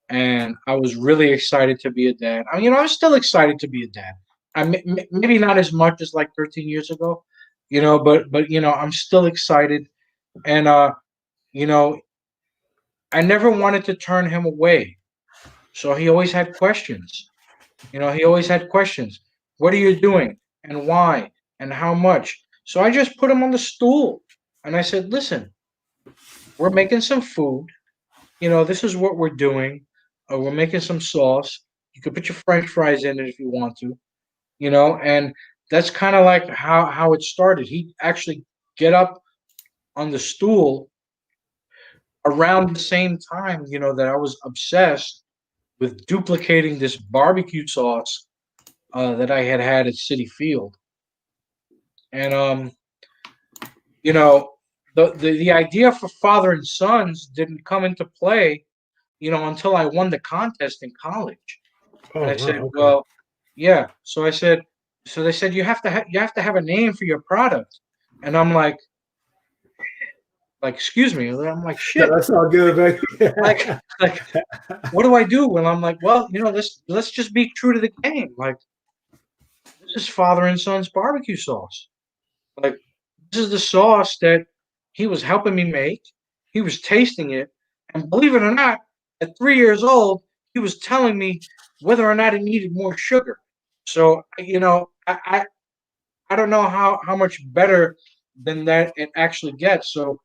and I was really excited to be a dad. I'm still excited to be a dad. Maybe not as much as like 13 years ago, but I'm still excited. And I never wanted to turn him away. So he always had questions. He always had questions. What are you doing? And why? And how much? So I just put him on the stool. And I said, listen, we're making some food. This is what we're doing. We're making some sauce. You could put your French fries in it if you want to. And that's kind of like how it started. He'd actually get up on the stool around the same time, that I was obsessed with duplicating this barbecue sauce that I had at City Field. And the idea for Father and Sons didn't come into play, until I won the contest in college. And I said, well, yeah. So they said you have to have a name for your product, and I'm like, excuse me. I'm like, shit. That's all good, baby. like, what do I do? And I'm like, well, let's just be true to the game. Like, this is Father and Son's barbecue sauce. Like, this is the sauce that he was helping me make. He was tasting it, and believe it or not, at 3 years old, he was telling me whether or not it needed more sugar. So, I I don't know how much better than that it actually gets. So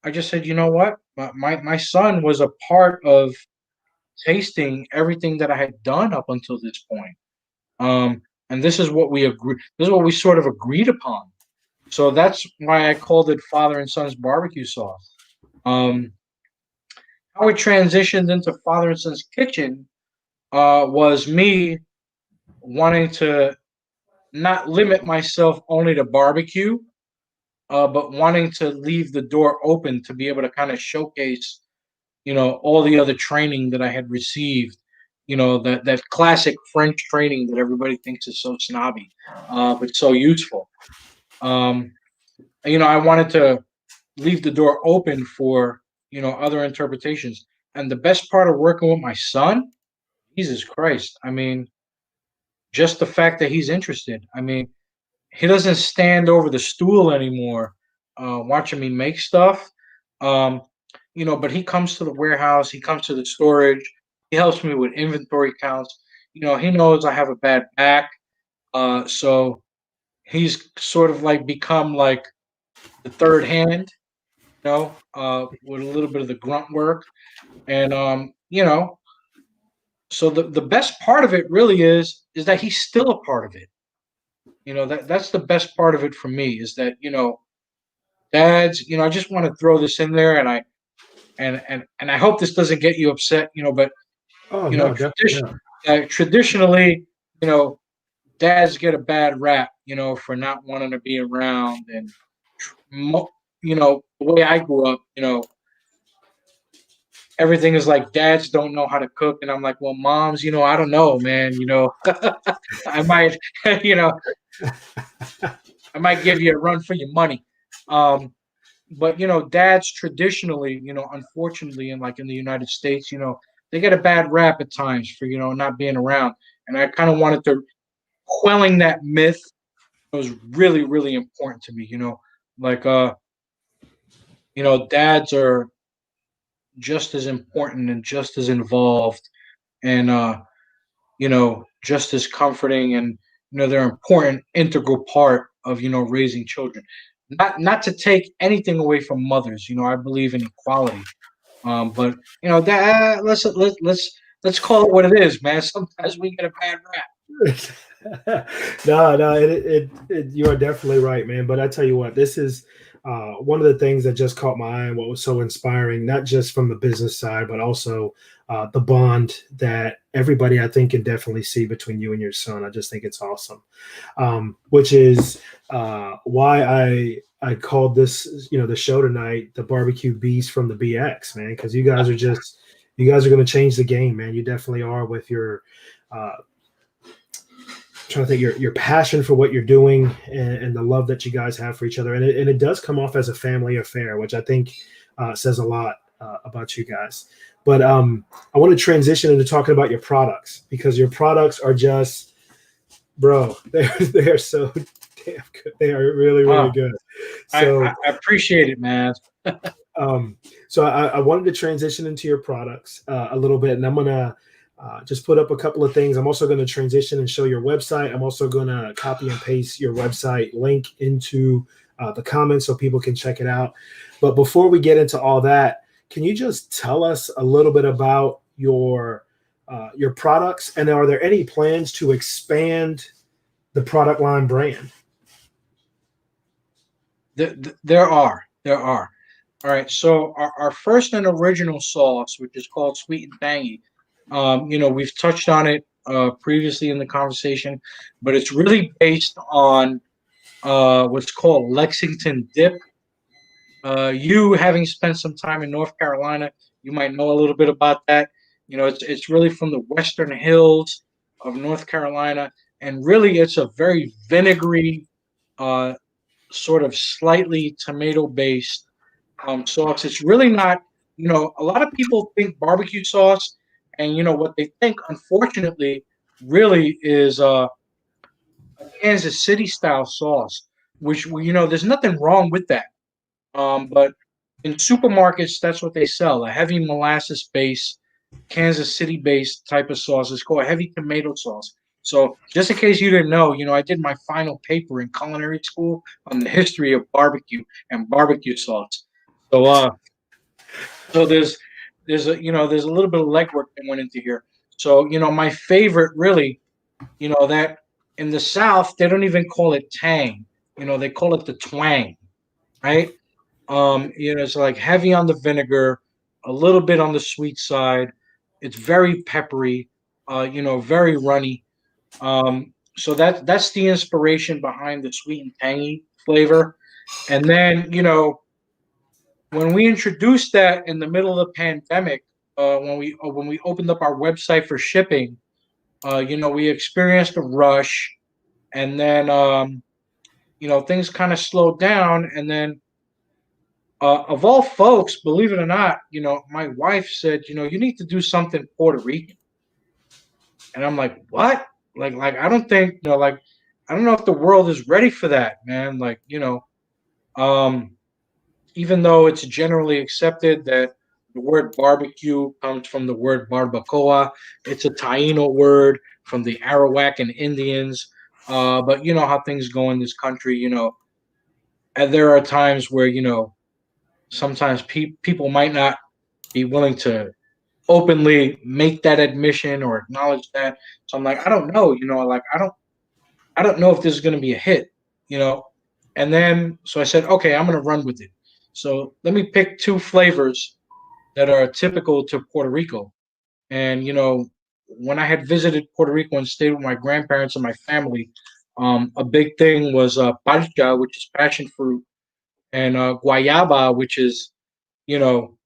I just said, you know what? My son was a part of tasting everything that I had done up until this point. And this is what we agree. This is what we sort of agreed upon. So that's why I called it Father and Son's barbecue sauce. Um, how it transitioned into Father and Son's kitchen was me wanting to not limit myself only to barbecue, but wanting to leave the door open to be able to kind of showcase, all the other training that I had received. That classic French training that everybody thinks is so snobby, but so useful. Um, I wanted to leave the door open for other interpretations. And the best part of working with my son, Jesus Christ, I mean, just the fact that he's interested. I mean, he doesn't stand over the stool anymore, watching me make stuff. Um, but he comes to the warehouse, he comes to the storage, he helps me with inventory counts. He knows I have a bad back, so he's sort of like become like the third hand, with a little bit of the grunt work, and so the best part of it really is that he's still a part of it. That's the best part of it for me is that dads, I just want to throw this in there, and I hope this doesn't get you upset, but Oh no, definitely not. traditionally, you know, dads get a bad rap, for not wanting to be around, and the way I grew up, everything is like dads don't know how to cook, and I'm like, well, moms, I don't know, man, I might, you know, I might give you a run for your money. Um, but dads traditionally, unfortunately, in the United States, they get a bad rap at times for not being around, and I kind of wanted to quelling that myth was really really important to me. Like dads are just as important and just as involved, and just as comforting, and they're an important integral part of raising children. Not to take anything away from mothers. I believe in equality. But that let's call it what it is, man. Sometimes we get a bad rap. No, no, you are definitely right, man. But I tell you what, this is one of the things that just caught my eye and what was so inspiring, not just from the business side, but also the bond that everybody I think can definitely see between you and your son. I just think it's awesome, which is why I called this, the show tonight, the BBQ Beasts from the BX, man, because you guys are going to change the game, man. You definitely are with your trying to think your passion for what you're doing, and the love that you guys have for each other, and it does come off as a family affair, which I think says a lot about you guys. But I want to transition into talking about your products, because your products are just, bro, they're so damn good. They are really really good. So I appreciate it, man. so I wanted to transition into your products a little bit, and I'm gonna just put up a couple of things. I'm also going to transition and show your website. I'm also going to copy and paste your website link into the comments so people can check it out. But before we get into all that, can you just tell us a little bit about your products, and are there any plans to expand the product line brand? There are. All right. So our first and original sauce, which is called Sweet and Tangy, we've touched on it previously in the conversation, but it's really based on what's called Lexington dip. You having spent some time in North Carolina, you might know a little bit about that. It's really from the western hills of North Carolina, and really it's a very vinegary, uh, sort of slightly tomato based sauce. It's really not, a lot of people think barbecue sauce, and what they think, unfortunately, really is a Kansas City style sauce, which there's nothing wrong with that. But in supermarkets, that's what they sell, a heavy molasses based, Kansas City based type of sauce. It's called heavy tomato sauce. So just in case you didn't know, I did my final paper in culinary school on the history of barbecue and barbecue sauce. So so there's there's a little bit of legwork that went into here. So my favorite really, that in the South they don't even call it tang. They call it the twang, right? It's like heavy on the vinegar, a little bit on the sweet side. It's very peppery, very runny. So that's the inspiration behind the sweet and tangy flavor. And then, when we introduced that in the middle of the pandemic, when we opened up our website for shipping, we experienced a rush, and then things kind of slowed down, and then of all folks, believe it or not, my wife said, you need to do something Puerto Rican. And I'm like, what? Like I don't think, like I don't know if the world is ready for that, man. Like, um, even though it's generally accepted that the word barbecue comes from the word barbacoa, it's a Taino word from the Arawakan Indians. But you know how things go in this country, and there are times where, sometimes people might not be willing to openly make that admission or acknowledge that. So I'm like, I don't know, like I don't know if this is going to be a hit, you know. And then so I said, okay, I'm going to run with it. So let me pick two flavors that are typical to Puerto Rico. And when I had visited Puerto Rico and stayed with my grandparents and my family, a big thing was parcha, which is passion fruit, and guayaba, which is you know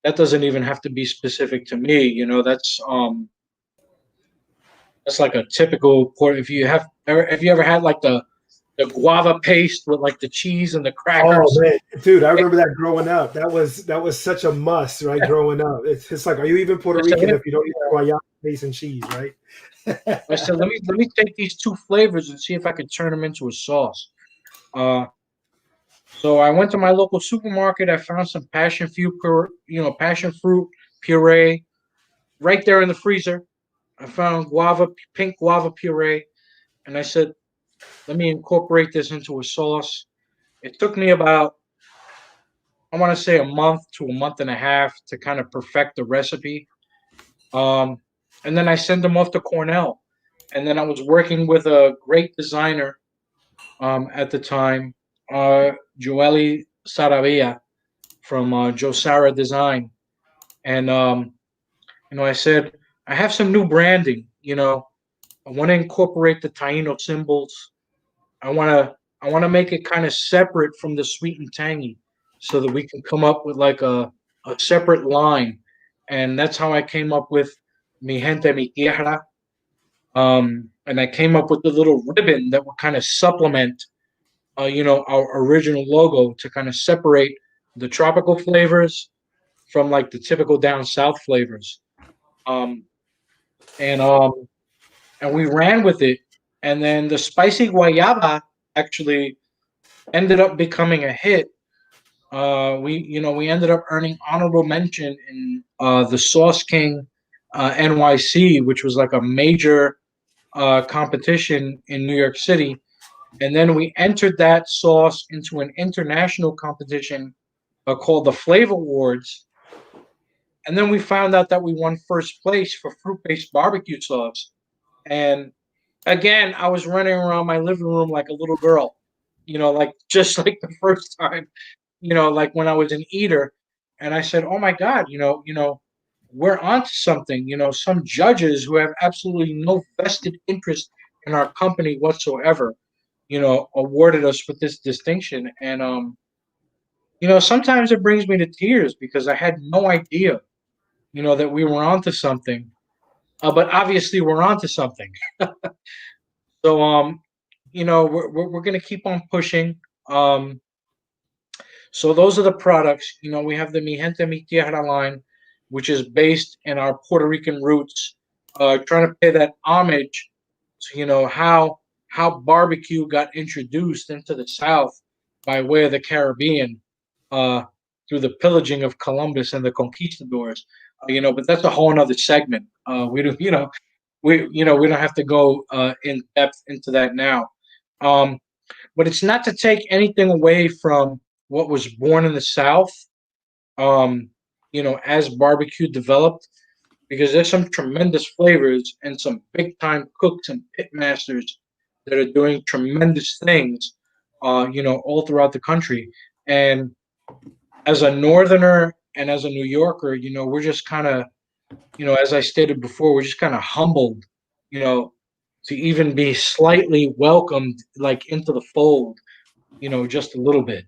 that doesn't even have to be specific to me. That's like a typical port. If you ever had like the guava paste with like the cheese and the Oh crackers. man, dude, I remember that growing up. That was such a must, right? Growing up, it's like, are you even Puerto I said, Rican if you don't eat guayaba base and cheese, right? I said, let me take these two flavors and see if I could turn them into a sauce. Uh, so I went to my local supermarket. I found some passion fruit puree right there in the freezer. I found pink guava puree, and I said, let me incorporate this into a sauce. It took me about, I want to say, a month to a month and a half to kind of perfect the recipe. Um, and then I sent them off to Cornell. And then I was working with a great designer at the time, uh, Joely Saravia from Josara Design. And, I said, I have some new branding. I want to incorporate the Taino symbols. I want to make it kind of separate from the sweet and tangy, so that we can come up with like a separate line, and that's how I came up with Mi Gente Mi Tierra. And I came up with the little ribbon that would kind of supplement, our original logo to kind of separate the tropical flavors from like the typical down south flavors. Um, and we ran with it, and then the spicy guayaba actually ended up becoming a hit. We ended up earning honorable mention in the Sauce King NYC, which was like a major competition in New York City. And then we entered that sauce into an international competition called the Flavor Awards. And then we found out that we won first place for fruit-based barbecue sauce. And again, I was running around my living room like a little girl, like just like the first time, like when I was an eater. And I said, "Oh my God, we're onto something." Some judges who have absolutely no vested interest in our company whatsoever, awarded us with this distinction. And sometimes it brings me to tears because I had no idea, that we were onto something. But obviously, we're onto something. So we're gonna keep on pushing. Um, So those are the products. We have the Mi Gente Mi Tierra line, which is based in our Puerto Rican roots, trying to pay that homage to how barbecue got introduced into the South by way of the Caribbean, uh, through the pillaging of Columbus and the conquistadors. But that's a whole other segment. We do, we don't have to go in depth into that now. Um, but it's not to take anything away from what was born in the South. Um, as barbecue developed, because there's some tremendous flavors and some big time cooks and pit masters that are doing tremendous things, all throughout the country. And as a northerner and as a New Yorker, we're just kind of, as I stated before, we're just kind of humbled, you know, to even be slightly welcomed like into the fold, just a little bit.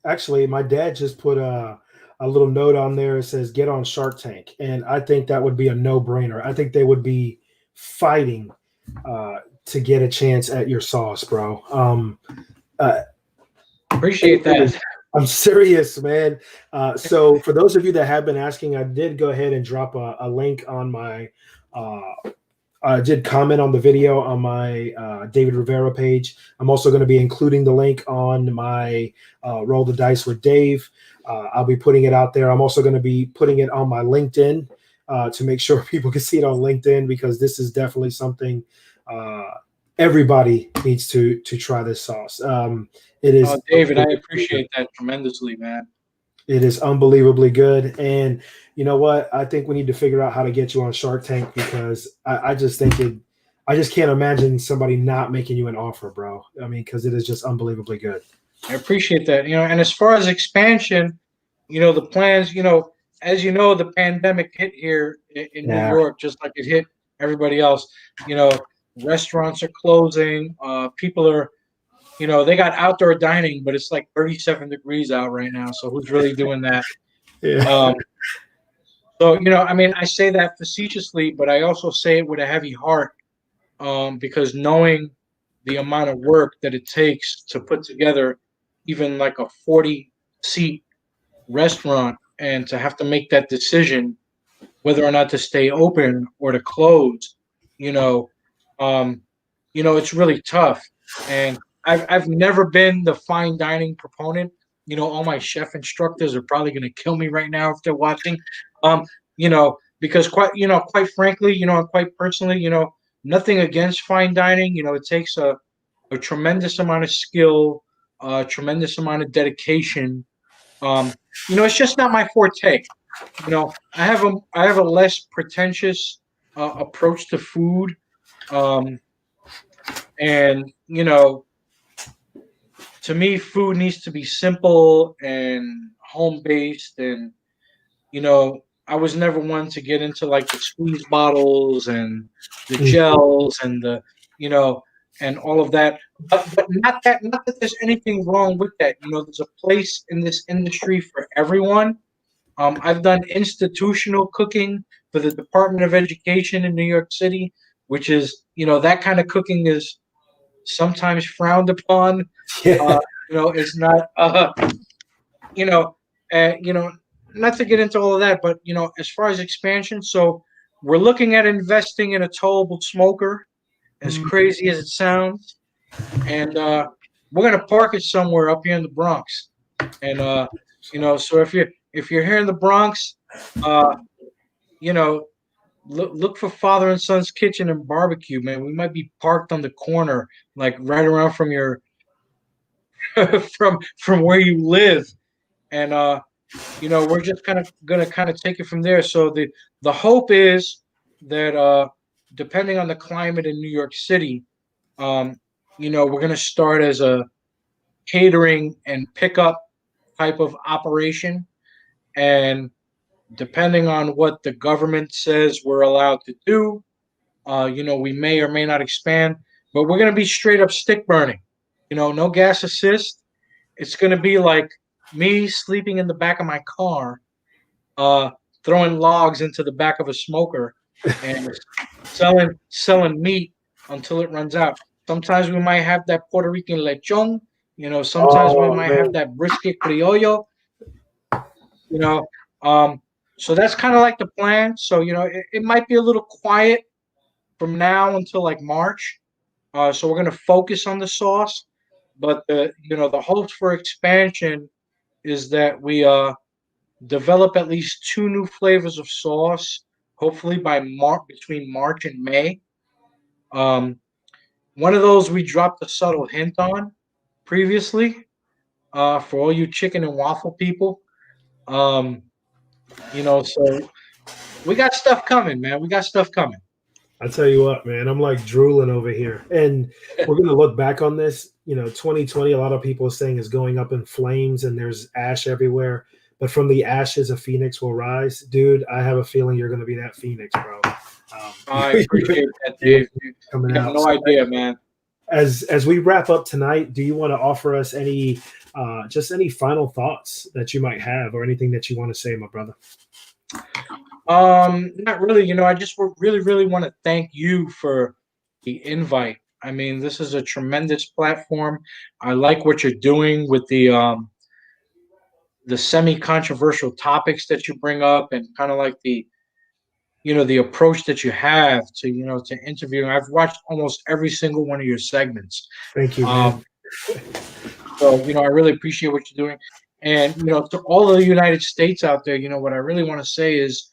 Actually, my dad just put a little note on there. It says, "Get on Shark Tank," and I think that would be a no-brainer. I think they would be fighting to get a chance at your sauce, bro. Uh, Appreciate that. I'm serious, man. So for those of you that have been asking, I did go ahead and drop a link on my. I did comment on the video on my David Rivera page. I'm also going to be including the link on my Roll the Dice with Dave. I'll be putting it out there. I'm also going to be putting it on my LinkedIn to make sure people can see it on LinkedIn, because this is definitely something everybody needs to try this sauce. It is David, I appreciate that tremendously, man. It is unbelievably good. And you know what? I think we need to figure out how to get you on Shark Tank, because I just think I just can't imagine somebody not making you an offer, bro. I mean, because it is just unbelievably good. I appreciate that. And as far as expansion, the plans, as you know, the pandemic hit here in New Yeah. York, just like it hit everybody else. Restaurants are closing. People are, they got outdoor dining, but it's like 37 degrees out right now. So who's really doing that? Yeah. So, I mean, I say that facetiously, but I also say it with a heavy heart, because knowing the amount of work that it takes to put together even like a 40-seat restaurant, and to have to make that decision whether or not to stay open or to close, you know, it's really tough. And I've never been the fine dining proponent. All my chef instructors are probably going to kill me right now if they're watching. Because quite frankly, and quite personally, nothing against fine dining. It takes a tremendous amount of skill, a tremendous amount of dedication. It's just not my forte. I have a less pretentious approach to food, and to me, food needs to be simple and home based. And I was never one to get into like the squeeze bottles and the gels and the and all of that. But not that there's anything wrong with that. There's a place in this industry for everyone. I've done institutional cooking for the Department of Education in New York City, which is, that kind of cooking is sometimes frowned upon. Yeah. It's not, you know, uh, you know, not to get into all of that, but, as far as expansion, so we're looking at investing in a towable smoker, as crazy as it sounds, and we're gonna park it somewhere up here in the Bronx, and so if you're here in the Bronx, uh, you know, look for Father and Son's Kitchen and Barbecue, man. We might be parked on the corner, like right around from your from where you live, and we're just gonna take it from there. So the hope is that depending on the climate in New York City, um, we're gonna start as a catering and pickup type of operation, and depending on what the government says we're allowed to do, we may or may not expand, but we're going to be straight up stick burning. No gas assist. It's going to be like me sleeping in the back of my car, uh, throwing logs into the back of a smoker, and selling meat until it runs out. Sometimes we might have that Puerto Rican lechon. Sometimes we Oh, might have man. that brisket criollo. You know, um, so that's kind of like the plan. So it might be a little quiet from now until like March. So we're going to focus on the sauce, but the hopes for expansion is that we develop at least two new flavors of sauce hopefully by between March and May. One of those we dropped a subtle hint on previously, for all you chicken and waffle people. Um, so we got stuff coming, man. We got stuff coming. I tell you what, man, I'm like drooling over here. And we're going to look back on this. 2020, a lot of people are saying is going up in flames and there's ash everywhere. But from the ashes, a phoenix will rise. Dude, I have a feeling you're going to be that phoenix, bro. I appreciate that, Dave. Coming You have out. no idea, man. As we wrap up tonight, do you want to offer us any just any final thoughts that you might have or anything that you want to say, my brother? Not really. I just really want to thank you for the invite. I mean, this is a tremendous platform. I like what you're doing with the semi-controversial topics that you bring up, and kind of like the approach that you have to interviewing. I've watched almost every single one of your segments. Thank you, man. So I really appreciate what you're doing. And to all of the United States out there, what I really want to say is,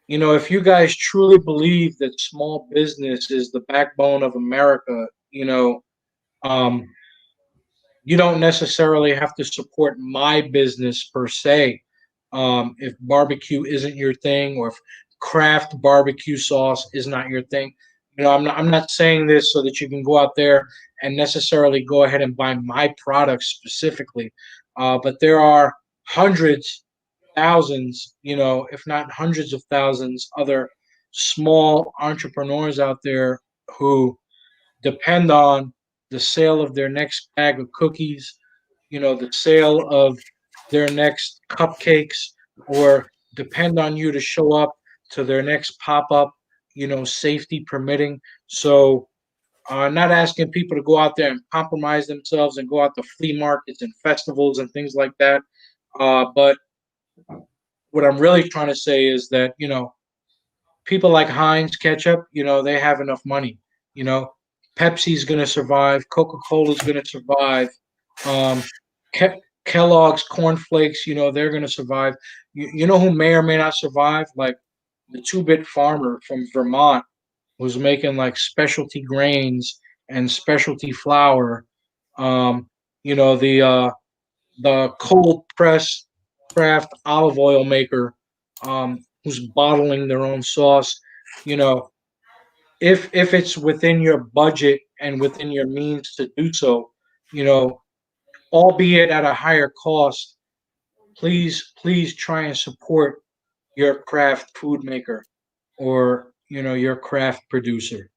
if you guys truly believe that small business is the backbone of America, um, you don't necessarily have to support my business per se. If barbecue isn't your thing, or if craft barbecue sauce is not your thing, I'm not saying this so that you can go out there and necessarily go ahead and buy my products specifically. But there are hundreds, thousands, if not hundreds of thousands, other small entrepreneurs out there who depend on the sale of their next bag of cookies, the sale of their next cupcakes, or depend on you to show up to their next pop up, safety permitting. So, not asking people to go out there and compromise themselves and go out to flea markets and festivals and things like that. But what I'm really trying to say is that, people like Heinz ketchup, they have enough money. You know, Pepsi's going to survive. Coca-Cola's going to survive. Um, Kellogg's cornflakes, they're going to survive. You know who may or may not survive? Like the two-bit farmer from Vermont who's making like specialty grains and specialty flour. Um, the cold press craft olive oil maker, who's bottling their own sauce. You know, if it's within your budget and within your means to do so, you know, albeit at a higher cost, please try and support your craft food maker, or your craft producer.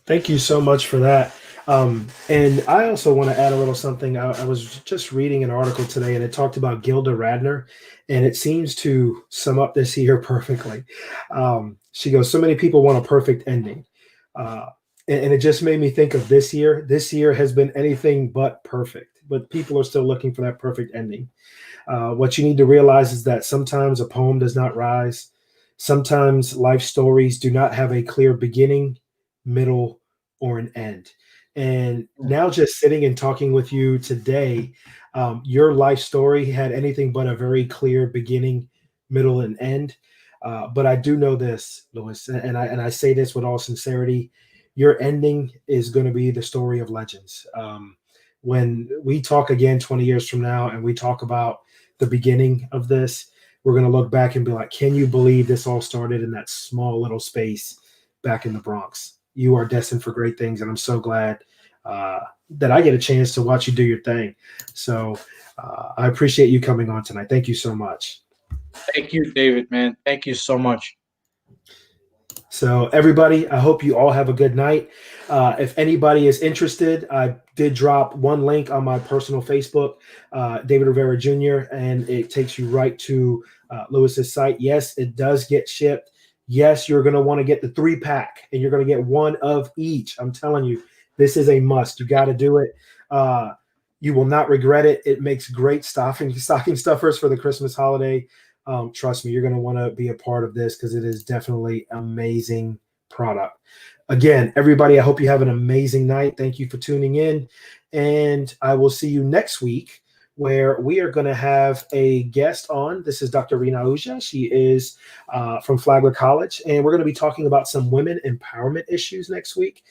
Thank you so much for that. And I also want to add a little something. I was just reading an article today, and it talked about Gilda Radner, and it seems to sum up this year perfectly. She goes, "So many people want a perfect ending." And it just made me think of this year. This year has been anything but perfect, but people are still looking for that perfect ending. What you need to realize is that sometimes a poem does not rise. Sometimes life stories do not have a clear beginning, middle, or an end. And now, just sitting and talking with you today, your life story had anything but a very clear beginning, middle, and end. But I do know this, Louis, and I say this with all sincerity: your ending is going to be the story of legends. When we talk again 20 years from now, and we talk about the beginning of this, we're going to look back and be like, can you believe this all started in that small little space back in the Bronx? You are destined for great things, and I'm so glad that I get a chance to watch you do your thing. So I appreciate you coming on tonight. Thank you so much. Thank you, David, man. Thank you so much. So everybody, I hope you all have a good night. If anybody is interested, I did drop one link on my personal Facebook, David Rivera Jr., and it takes you right to Lewis's site. Yes, it does get shipped. Yes, you're going to want to get the 3-pack, and you're going to get one of each. I'm telling you, this is a must. You got to do it. You will not regret it. It makes great stocking stuffers for the Christmas holiday. Trust me, you're going to want to be a part of this because it is definitely amazing product. Again, everybody, I hope you have an amazing night. Thank you for tuning in, and I will see you next week where we are going to have a guest on. This is Dr. Rina Uja. She is from Flagler College, and we're going to be talking about some women empowerment issues next week.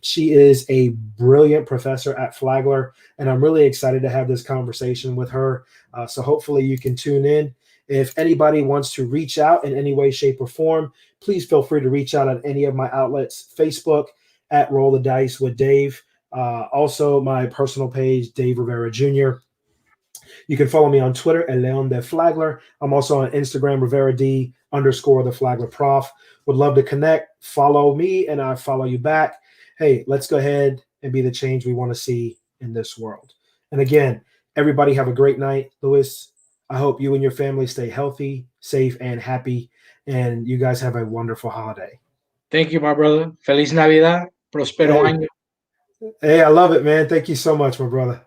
She is a brilliant professor at Flagler, and I'm really excited to have this conversation with her. So hopefully you can tune in. If anybody wants to reach out in any way, shape, or form, please feel free to reach out at any of my outlets, Facebook at Roll the Dice with Dave. Also, my personal page, Dave Rivera Jr. You can follow me on Twitter at Leon de Flagler. I'm also on Instagram, Rivera D _ the Flagler Prof. Would love to connect. Follow me and I follow you back. Hey, let's go ahead and be the change we want to see in this world. And again, everybody have a great night. Louis, I hope you and your family stay healthy, safe, and happy. And you guys have a wonderful holiday. Thank you, my brother. Feliz Navidad. Prospero año. Hey, I love it, man. Thank you so much, my brother.